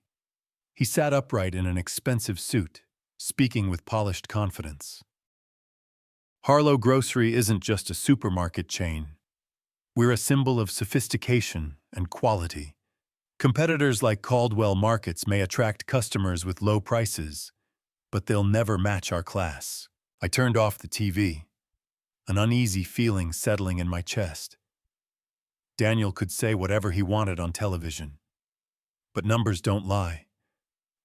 he sat upright in an expensive suit, speaking with polished confidence. "Harlow Grocery isn't just a supermarket chain. We're a symbol of sophistication and quality. Competitors like Caldwell Markets may attract customers with low prices, but they'll never match our class." I turned off the TV, an uneasy feeling settling in my chest. Daniel could say whatever he wanted on television, but numbers don't lie.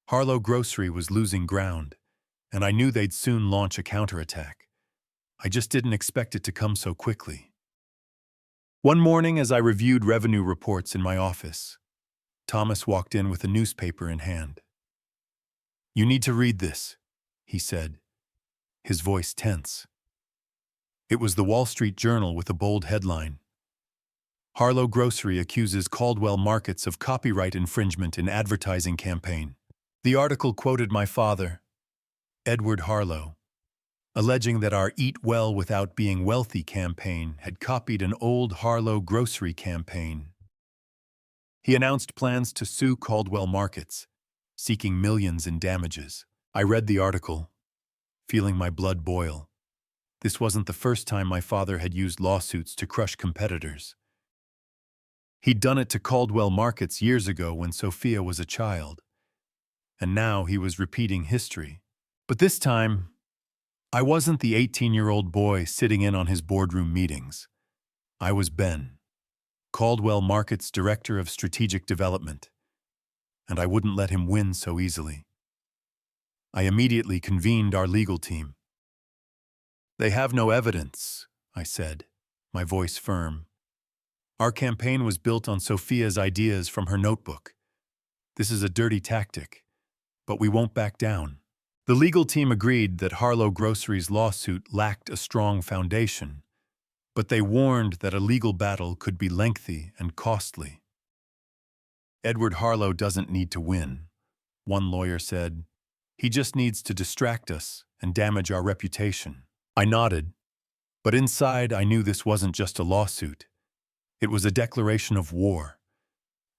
Harlow Grocery was losing ground, and I knew they'd soon launch a counterattack. I just didn't expect it to come so quickly. One morning, as I reviewed revenue reports in my office, Thomas walked in with a newspaper in hand. "You need to read this," he said, his voice tense. It was the Wall Street Journal with a bold headline. "Harlow Grocery accuses Caldwell Markets of copyright infringement in advertising campaign." The article quoted my father, Edward Harlow, alleging that our Eat Well Without Being Wealthy campaign had copied an old Harlow Grocery campaign. He announced plans to sue Caldwell Markets, seeking millions in damages. I read the article, feeling my blood boil. This wasn't the first time my father had used lawsuits to crush competitors. He'd done it to Caldwell Markets years ago when Sophia was a child, and now he was repeating history. But this time, I wasn't the 18-year-old boy sitting in on his boardroom meetings. I was Ben, Caldwell Markets' Director of Strategic Development, and I wouldn't let him win so easily. I immediately convened our legal team. "They have no evidence," I said, my voice firm. "Our campaign was built on Sophia's ideas from her notebook. This is a dirty tactic, but we won't back down." The legal team agreed that Harlow Grocery's lawsuit lacked a strong foundation, but they warned that a legal battle could be lengthy and costly. "Edward Harlow doesn't need to win," one lawyer said. "He just needs to distract us and damage our reputation." I nodded, but inside I knew this wasn't just a lawsuit. It was a declaration of war.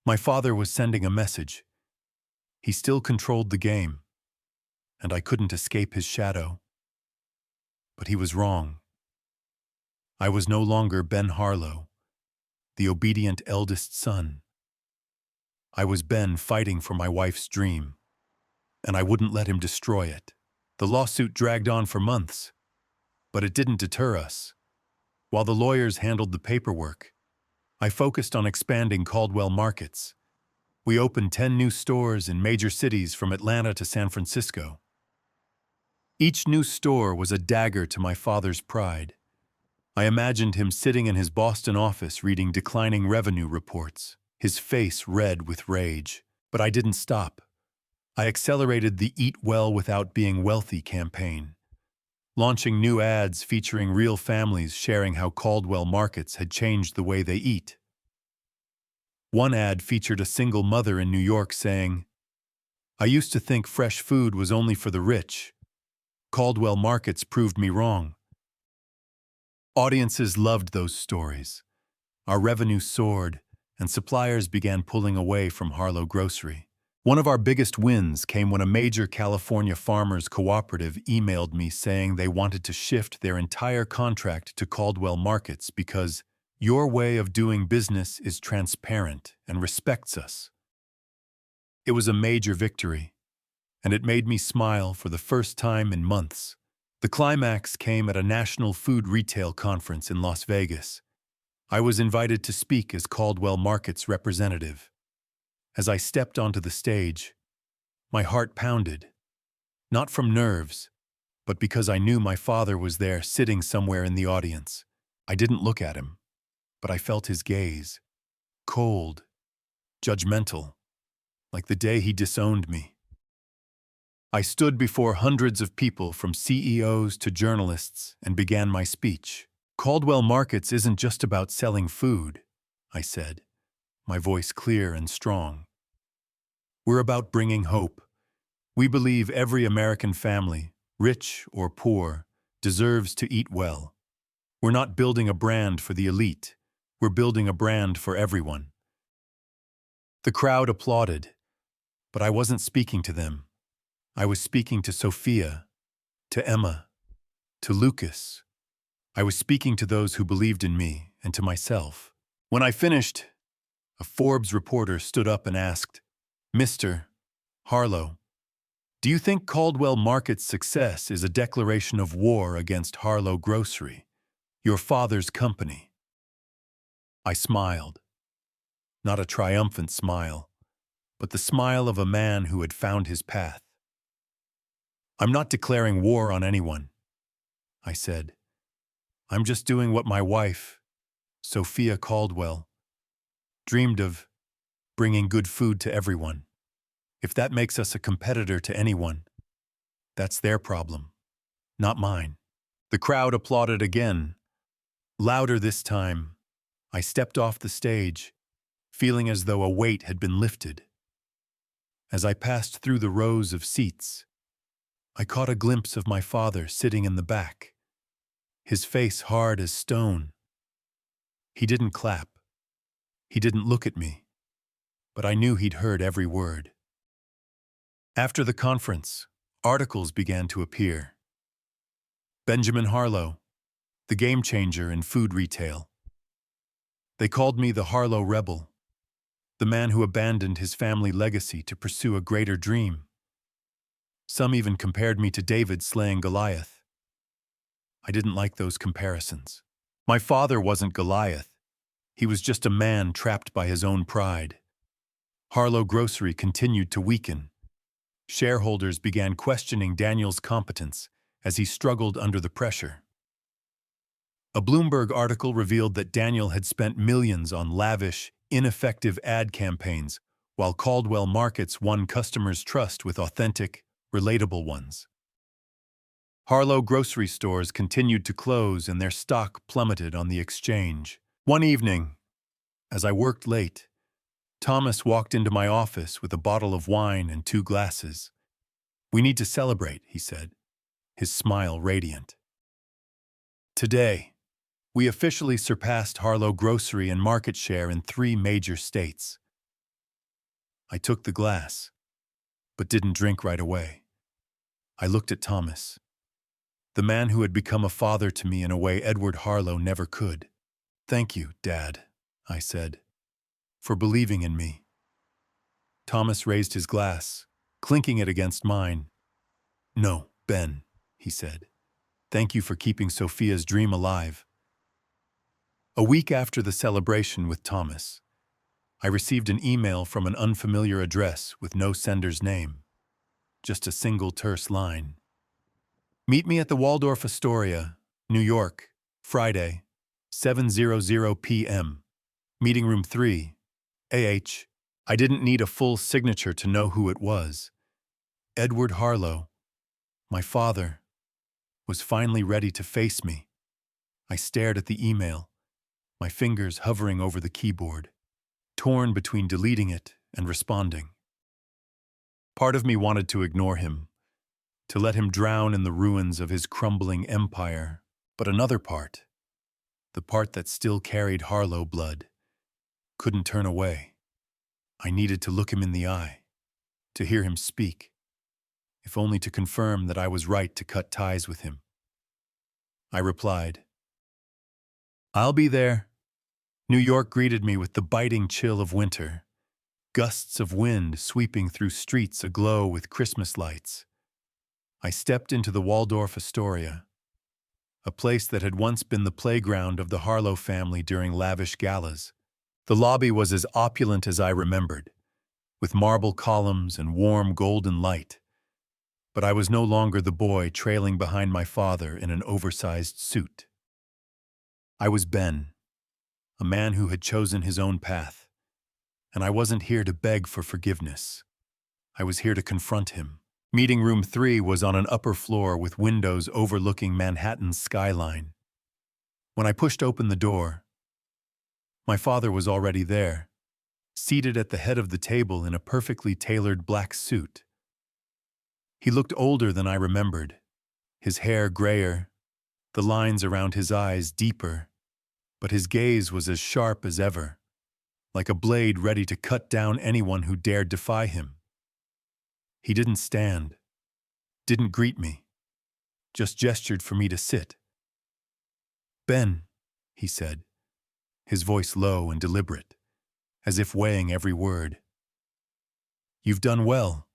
My father was sending a message. He still controlled the game, and I couldn't escape his shadow. But he was wrong. I was no longer Ben Harlow, the obedient eldest son. I was Ben fighting for my wife's dream, and I wouldn't let him destroy it. The lawsuit dragged on for months, but it didn't deter us. While the lawyers handled the paperwork, I focused on expanding Caldwell Markets. We opened 10 new stores in major cities from Atlanta to San Francisco. Each new store was a dagger to my father's pride. I imagined him sitting in his Boston office reading declining revenue reports, his face red with rage. But I didn't stop. I accelerated the Eat Well Without Being Wealthy campaign, launching new ads featuring real families sharing how Caldwell Markets had changed the way they eat. One ad featured a single mother in New York saying, "I used to think fresh food was only for the rich. Caldwell Markets proved me wrong." Audiences loved those stories. Our revenue soared, and suppliers began pulling away from Harlow Grocery. One of our biggest wins came when a major California farmers cooperative emailed me saying they wanted to shift their entire contract to Caldwell Markets because "your way of doing business is transparent and respects us." It was a major victory, and it made me smile for the first time in months. The climax came at a national food retail conference in Las Vegas. I was invited to speak as Caldwell Markets representative. As I stepped onto the stage, my heart pounded, not from nerves, but because I knew my father was there sitting somewhere in the audience. I didn't look at him, but I felt his gaze, cold, judgmental, like the day he disowned me. I stood before hundreds of people from CEOs to journalists and began my speech. "Caldwell Markets isn't just about selling food," I said, my voice clear and strong. "We're about bringing hope. We believe every American family, rich or poor, deserves to eat well. We're not building a brand for the elite. We're building a brand for everyone." The crowd applauded, but I wasn't speaking to them. I was speaking to Sophia, to Emma, to Lucas. I was speaking to those who believed in me and to myself. When I finished, a Forbes reporter stood up and asked, "Mr. Harlow, do you think Caldwell Market's success is a declaration of war against Harlow Grocery, your father's company?" I smiled. Not a triumphant smile, but the smile of a man who had found his path. "I'm not declaring war on anyone," I said. "I'm just doing what my wife, Sophia Caldwell, dreamed of, bringing good food to everyone. If that makes us a competitor to anyone, that's their problem, not mine." The crowd applauded again, louder this time. I stepped off the stage, feeling as though a weight had been lifted. As I passed through the rows of seats, I caught a glimpse of my father sitting in the back, his face hard as stone. He didn't clap. He didn't look at me, but I knew he'd heard every word. After the conference, articles began to appear. Benjamin Harlow, the game changer in food retail. They called me the Harlow Rebel, the man who abandoned his family legacy to pursue a greater dream. Some even compared me to David slaying Goliath. I didn't like those comparisons. My father wasn't Goliath. He was just a man trapped by his own pride. Harlow Grocery continued to weaken. Shareholders began questioning Daniel's competence as he struggled under the pressure. A Bloomberg article revealed that Daniel had spent millions on lavish, ineffective ad campaigns, while Caldwell Markets won customers' trust with authentic, relatable ones. Harlow grocery stores continued to close and their stock plummeted on the exchange. One evening, as I worked late, Thomas walked into my office with a bottle of wine and 2 glasses. "We need to celebrate," he said, his smile radiant. "Today, we officially surpassed Harlow Grocery in market share in 3 major states." I took the glass, but didn't drink right away. I looked at Thomas, the man who had become a father to me in a way Edward Harlow never could. "Thank you, Dad," I said, "for believing in me." Thomas raised his glass, clinking it against mine. "No, Ben," he said. "Thank you for keeping Sophia's dream alive." A week after the celebration with Thomas, I received an email from an unfamiliar address with no sender's name, just a single terse line. "Meet me at the Waldorf Astoria, New York, Friday, 7:00 p.m. Meeting room 3, AH." I didn't need a full signature to know who it was. Edward Harlow, my father, was finally ready to face me. I stared at the email, my fingers hovering over the keyboard, torn between deleting it and responding. Part of me wanted to ignore him, to let him drown in the ruins of his crumbling empire, but another part, the part that still carried Harlow blood, couldn't turn away. I needed to look him in the eye, to hear him speak, if only to confirm that I was right to cut ties with him. I replied, "I'll be there." New York greeted me with the biting chill of winter, gusts of wind sweeping through streets aglow with Christmas lights. I stepped into the Waldorf Astoria, a place that had once been the playground of the Harlow family during lavish galas. The lobby was as opulent as I remembered, with marble columns and warm golden light. But I was no longer the boy trailing behind my father in an oversized suit. I was Ben, a man who had chosen his own path, and I wasn't here to beg for forgiveness. I was here to confront him. Meeting room 3 was on an upper floor with windows overlooking Manhattan's skyline. When I pushed open the door, my father was already there, seated at the head of the table in a perfectly tailored black suit. He looked older than I remembered, his hair grayer, the lines around his eyes deeper, but his gaze was as sharp as ever, like a blade ready to cut down anyone who dared defy him. He didn't stand, didn't greet me, just gestured for me to sit. "Ben," he said, his voice low and deliberate, as if weighing every word. "You've done well.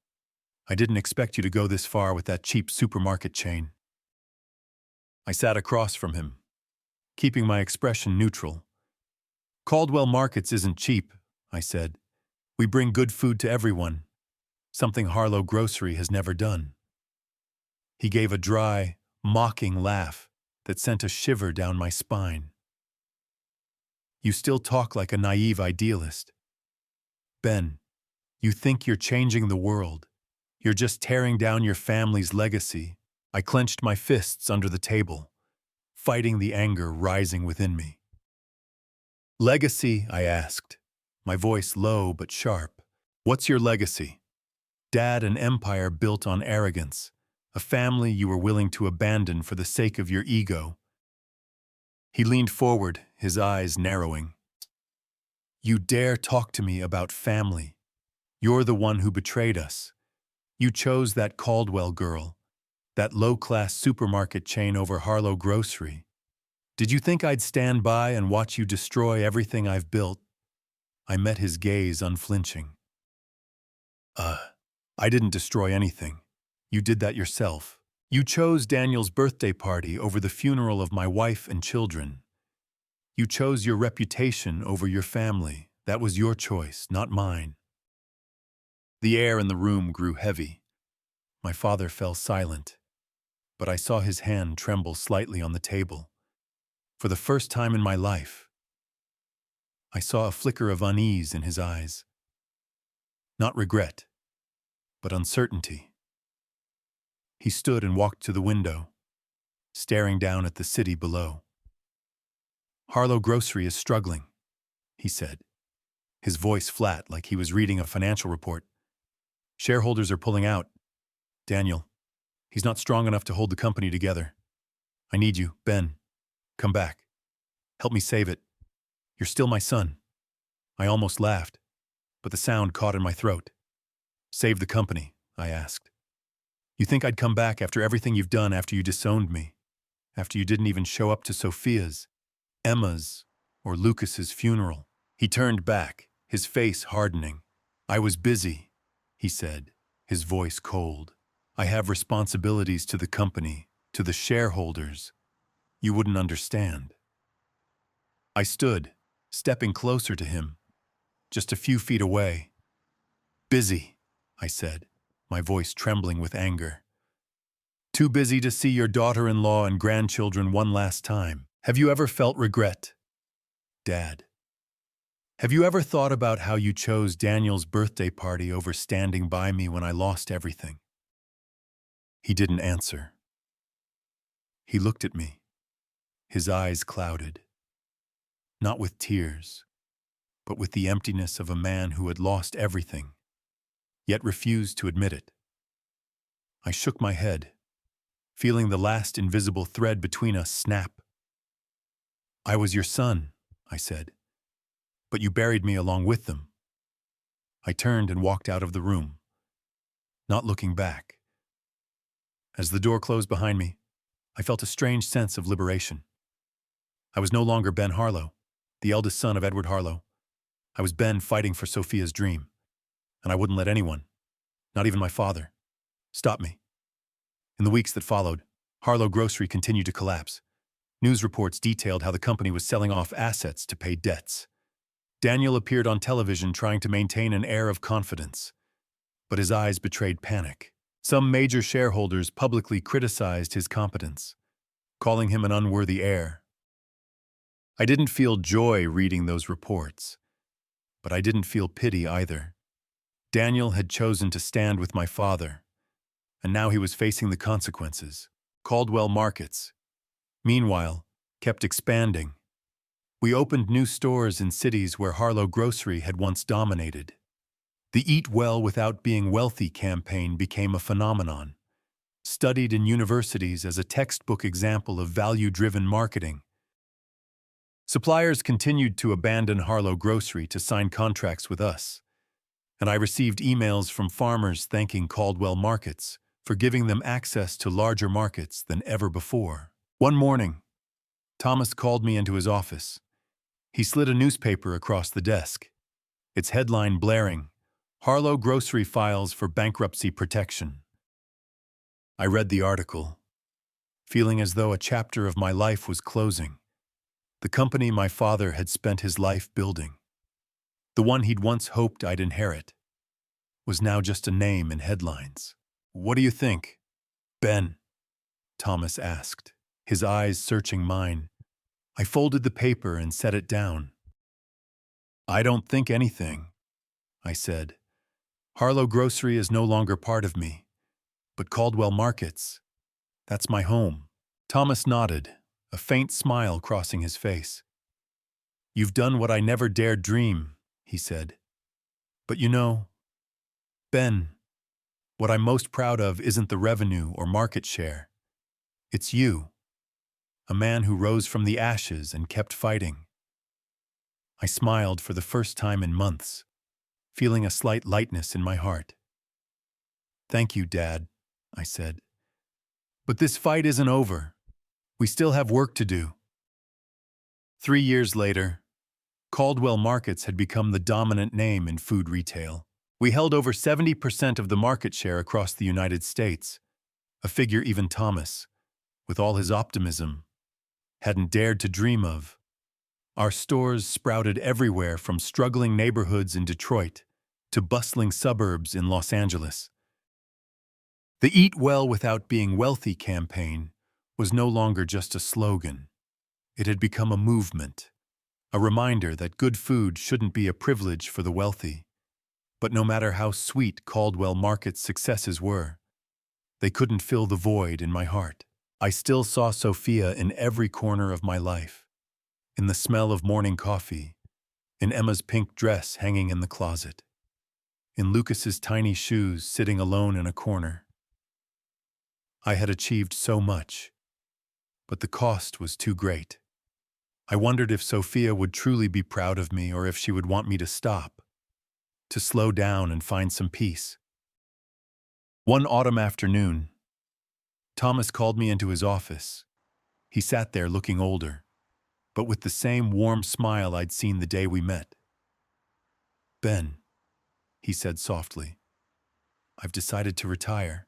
I didn't expect you to go this far with that cheap supermarket chain." I sat across from him, keeping my expression neutral. "Caldwell Markets isn't cheap," I said. "We bring good food to everyone, something Harlow Grocery has never done." He gave a dry, mocking laugh that sent a shiver down my spine. "You still talk like a naive idealist. Ben, you think you're changing the world. You're just tearing down your family's legacy." I clenched my fists under the table, fighting the anger rising within me. "Legacy?" I asked, my voice low but sharp. "What's your legacy? Dad, an empire built on arrogance, a family you were willing to abandon for the sake of your ego." He leaned forward, his eyes narrowing. "You dare talk to me about family? You're the one who betrayed us. You chose that Caldwell girl, that low-class supermarket chain over Harlow Grocery. Did you think I'd stand by and watch you destroy everything I've built? I met his gaze unflinching. Uh, I didn't destroy anything. You did that yourself. You chose Daniel's birthday party over the funeral of my wife and children. You chose your reputation over your family. That was your choice, not mine. The air in the room grew heavy. My father fell silent, but I saw his hand tremble slightly on the table. For the first time in my life, I saw a flicker of unease in his eyes. Not regret, but uncertainty. He stood and walked to the window, staring down at the city below. Harlow Grocery is struggling, he said, his voice flat like he was reading a financial report. Shareholders are pulling out. Daniel, he's not strong enough to hold the company together. I need you, Ben. Come back. Help me save it. You're still my son. I almost laughed, but the sound caught in my throat. Save the company, I asked. You think I'd come back after everything you've done, after you disowned me, after you didn't even show up to Sophia's, Emma's, or Lucas's funeral? He turned back, his face hardening. I was busy, he said, his voice cold. I have responsibilities to the company, to the shareholders. You wouldn't understand. I stood, stepping closer to him, just a few feet away. Busy, I said, my voice trembling with anger. Too busy to see your daughter-in-law and grandchildren one last time. Have you ever felt regret? Dad. Have you ever thought about how you chose Daniel's birthday party over standing by me when I lost everything? He didn't answer. He looked at me, his eyes clouded. Not with tears, but with the emptiness of a man who had lost everything, yet refused to admit it. I shook my head, feeling the last invisible thread between us snap. I was your son, I said, but you buried me along with them. I turned and walked out of the room, not looking back. As the door closed behind me, I felt a strange sense of liberation. I was no longer Ben Harlow, the eldest son of Edward Harlow. I was Ben fighting for Sophia's dream, and I wouldn't let anyone, not even my father, stop me. In the weeks that followed, Harlow Grocery continued to collapse. News reports detailed how the company was selling off assets to pay debts. Daniel appeared on television trying to maintain an air of confidence, but his eyes betrayed panic. Some major shareholders publicly criticized his competence, calling him an unworthy heir. I didn't feel joy reading those reports, but I didn't feel pity either. Daniel had chosen to stand with my father, and now he was facing the consequences. Caldwell Markets, meanwhile, kept expanding. We opened new stores in cities where Harlow Grocery had once dominated. The Eat Well Without Being Wealthy campaign became a phenomenon, studied in universities as a textbook example of value-driven marketing. Suppliers continued to abandon Harlow Grocery to sign contracts with us, and I received emails from farmers thanking Caldwell Markets for giving them access to larger markets than ever before. One morning, Thomas called me into his office. He slid a newspaper across the desk, its headline blaring, "Harlow Grocery Files for Bankruptcy Protection." I read the article, feeling as though a chapter of my life was closing. The company my father had spent his life building, the one he'd once hoped I'd inherit, was now just a name in headlines. "What do you think, Ben?" Thomas asked, his eyes searching mine. I folded the paper and set it down. "I don't think anything," I said. "Harlow Grocery is no longer part of me, but Caldwell Markets, that's my home." Thomas nodded, a faint smile crossing his face. "You've done what I never dared dream," he said. "But you know, Ben, what I'm most proud of isn't the revenue or market share. It's you, a man who rose from the ashes and kept fighting." I smiled for the first time in months, feeling a slight lightness in my heart. Thank you, Dad, I said. But this fight isn't over. We still have work to do. 3 years later, Caldwell Markets had become the dominant name in food retail. We held over 70% of the market share across the United States, a figure even Thomas, with all his optimism, hadn't dared to dream of. Our stores sprouted everywhere from struggling neighborhoods in Detroit to bustling suburbs in Los Angeles. The Eat Well Without Being Wealthy campaign was no longer just a slogan. It had become a movement, a reminder that good food shouldn't be a privilege for the wealthy. But no matter how sweet Caldwell Market's successes were, they couldn't fill the void in my heart. I still saw Sophia in every corner of my life, in the smell of morning coffee, in Emma's pink dress hanging in the closet, in Lucas's tiny shoes sitting alone in a corner. I had achieved so much, but the cost was too great. I wondered if Sophia would truly be proud of me or if she would want me to stop, to slow down and find some peace. One autumn afternoon, Thomas called me into his office. He sat there looking older, but with the same warm smile I'd seen the day we met. "Ben," he said softly, "I've decided to retire."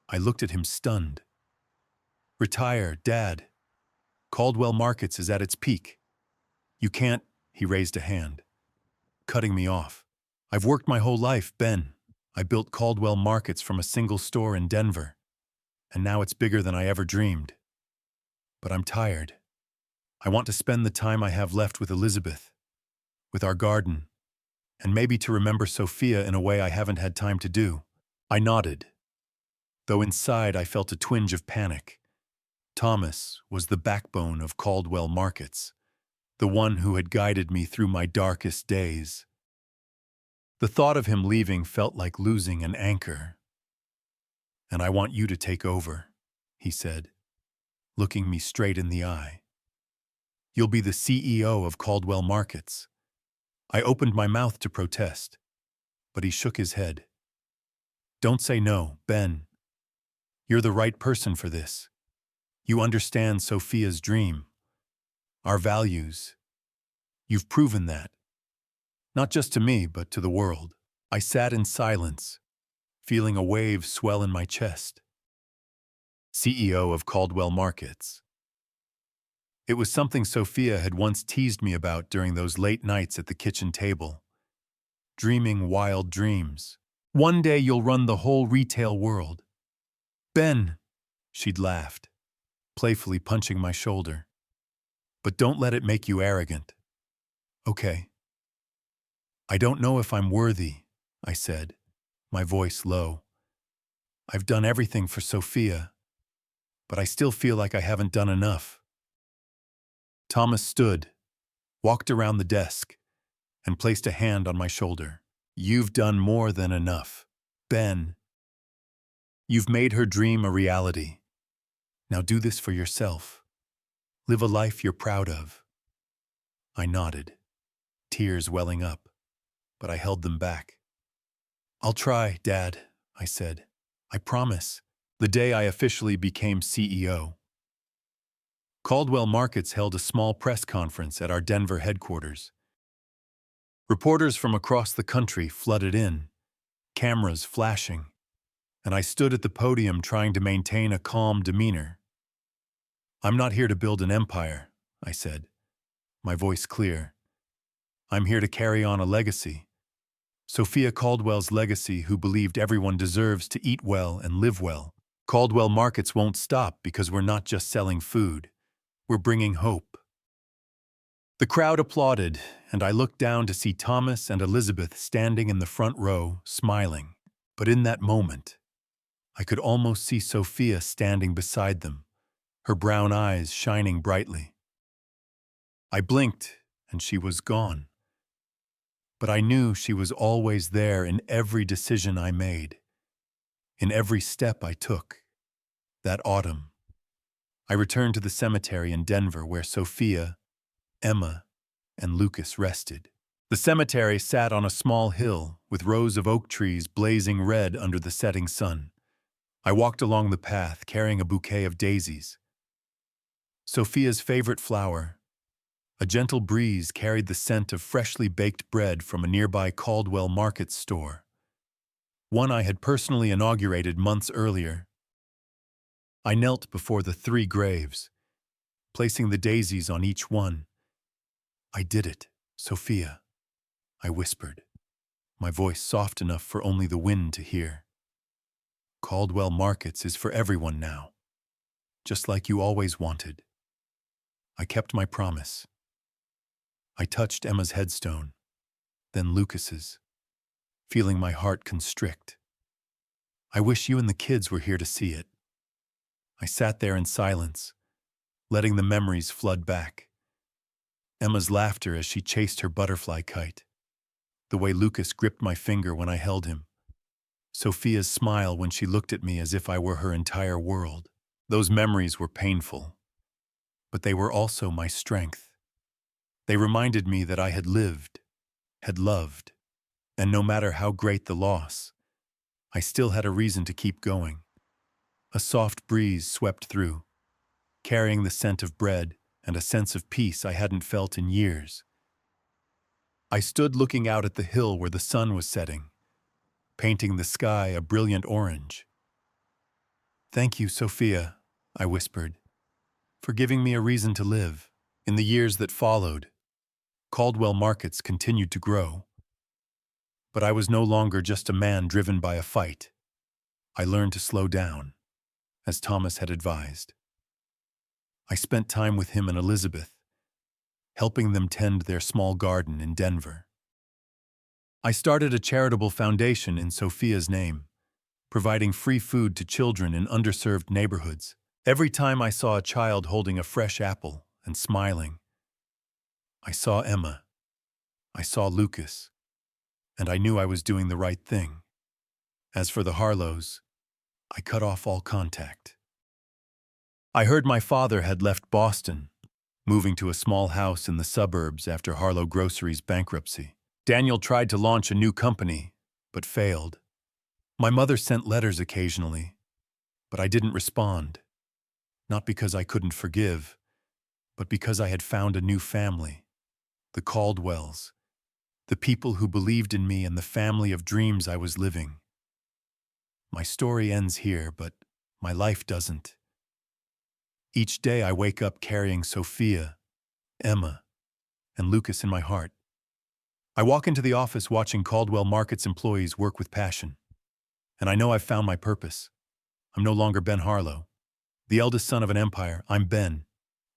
I looked at him stunned. "Retire, Dad. Caldwell Markets is at its peak. You can't," he raised a hand, cutting me off. "I've worked my whole life, Ben. I built Caldwell Markets from a single store in Denver, and now it's bigger than I ever dreamed. But I'm tired. I want to spend the time I have left with Elizabeth, with our garden, and maybe to remember Sophia in a way I haven't had time to do." I nodded, though inside I felt a twinge of panic. Thomas was the backbone of Caldwell Markets, the one who had guided me through my darkest days. The thought of him leaving felt like losing an anchor. "And I want you to take over," he said, looking me straight in the eye. "You'll be the CEO of Caldwell Markets." I opened my mouth to protest, but he shook his head. "Don't say no, Ben. You're the right person for this. You understand Sophia's dream, our values. You've proven that. Not just to me, but to the world." I sat in silence, feeling a wave swell in my chest. CEO of Caldwell Markets. It was something Sophia had once teased me about during those late nights at the kitchen table. Dreaming wild dreams. "One day you'll run the whole retail world." "Ben," she'd laughed, playfully punching my shoulder. "But don't let it make you arrogant." "Okay." "I don't know if I'm worthy," I said, my voice low. "I've done everything for Sophia, but I still feel like I haven't done enough." Thomas stood, walked around the desk, and placed a hand on my shoulder. "You've done more than enough, Ben. You've made her dream a reality. Now do this for yourself. Live a life you're proud of." I nodded, tears welling up, but I held them back. "I'll try, Dad," I said. "I promise." The day I officially became CEO, Caldwell Markets held a small press conference at our Denver headquarters. Reporters from across the country flooded in, cameras flashing, and I stood at the podium trying to maintain a calm demeanor. "I'm not here to build an empire," I said, my voice clear. "I'm here to carry on a legacy. Sophia Caldwell's legacy, who believed everyone deserves to eat well and live well. Caldwell Markets won't stop because we're not just selling food. We're bringing hope." The crowd applauded, and I looked down to see Thomas and Elizabeth standing in the front row, smiling. But in that moment, I could almost see Sophia standing beside them, her brown eyes shining brightly. I blinked, and she was gone. But I knew she was always there in every decision I made, in every step I took. That autumn, I returned to the cemetery in Denver where Sophia, Emma, and Lucas rested. The cemetery sat on a small hill with rows of oak trees blazing red under the setting sun. I walked along the path carrying a bouquet of daisies. Sophia's favorite flower. A gentle breeze carried the scent of freshly baked bread from a nearby Caldwell Market store, one I had personally inaugurated months earlier. I knelt before the 3 graves, placing the daisies on each one. "I did it, Sophia," I whispered, my voice soft enough for only the wind to hear. "Caldwell Markets is for everyone now, just like you always wanted." I kept my promise. I touched Emma's headstone, then Lucas's, feeling my heart constrict. "I wish you and the kids were here to see it." I sat there in silence, letting the memories flood back. Emma's laughter as she chased her butterfly kite, the way Lucas gripped my finger when I held him, Sophia's smile when she looked at me as if I were her entire world. Those memories were painful, but they were also my strength. They reminded me that I had lived, had loved, and no matter how great the loss, I still had a reason to keep going. A soft breeze swept through, carrying the scent of bread and a sense of peace I hadn't felt in years. I stood looking out at the hill where the sun was setting, painting the sky a brilliant orange. "Thank you, Sophia," I whispered, "for giving me a reason to live." In the years that followed, Caldwell Markets continued to grow. But I was no longer just a man driven by a fight. I learned to slow down, as Thomas had advised. I spent time with him and Elizabeth, helping them tend their small garden in Denver. I started a charitable foundation in Sophia's name, providing free food to children in underserved neighborhoods. Every time I saw a child holding a fresh apple and smiling, I saw Emma, I saw Lucas, and I knew I was doing the right thing. As for the Harlows, I cut off all contact. I heard my father had left Boston, moving to a small house in the suburbs after Harlow Grocery's bankruptcy. Daniel tried to launch a new company, but failed. My mother sent letters occasionally, but I didn't respond. Not because I couldn't forgive, but because I had found a new family. The Caldwells, the people who believed in me and the family of dreams I was living. My story ends here, but my life doesn't. Each day I wake up carrying Sophia, Emma, and Lucas in my heart. I walk into the office watching Caldwell Markets employees work with passion. And I know I've found my purpose. I'm no longer Ben Harlow, the eldest son of an empire. I'm Ben,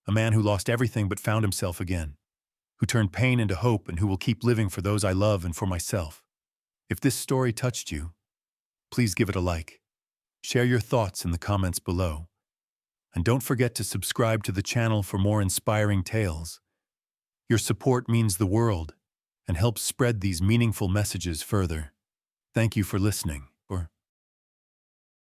a man who lost everything but found himself again, who turned pain into hope and who will keep living for those I love and for myself. If this story touched you, please give it a like. Share your thoughts in the comments below. And don't forget to subscribe to the channel for more inspiring tales. Your support means the world and helps spread these meaningful messages further. Thank you for listening.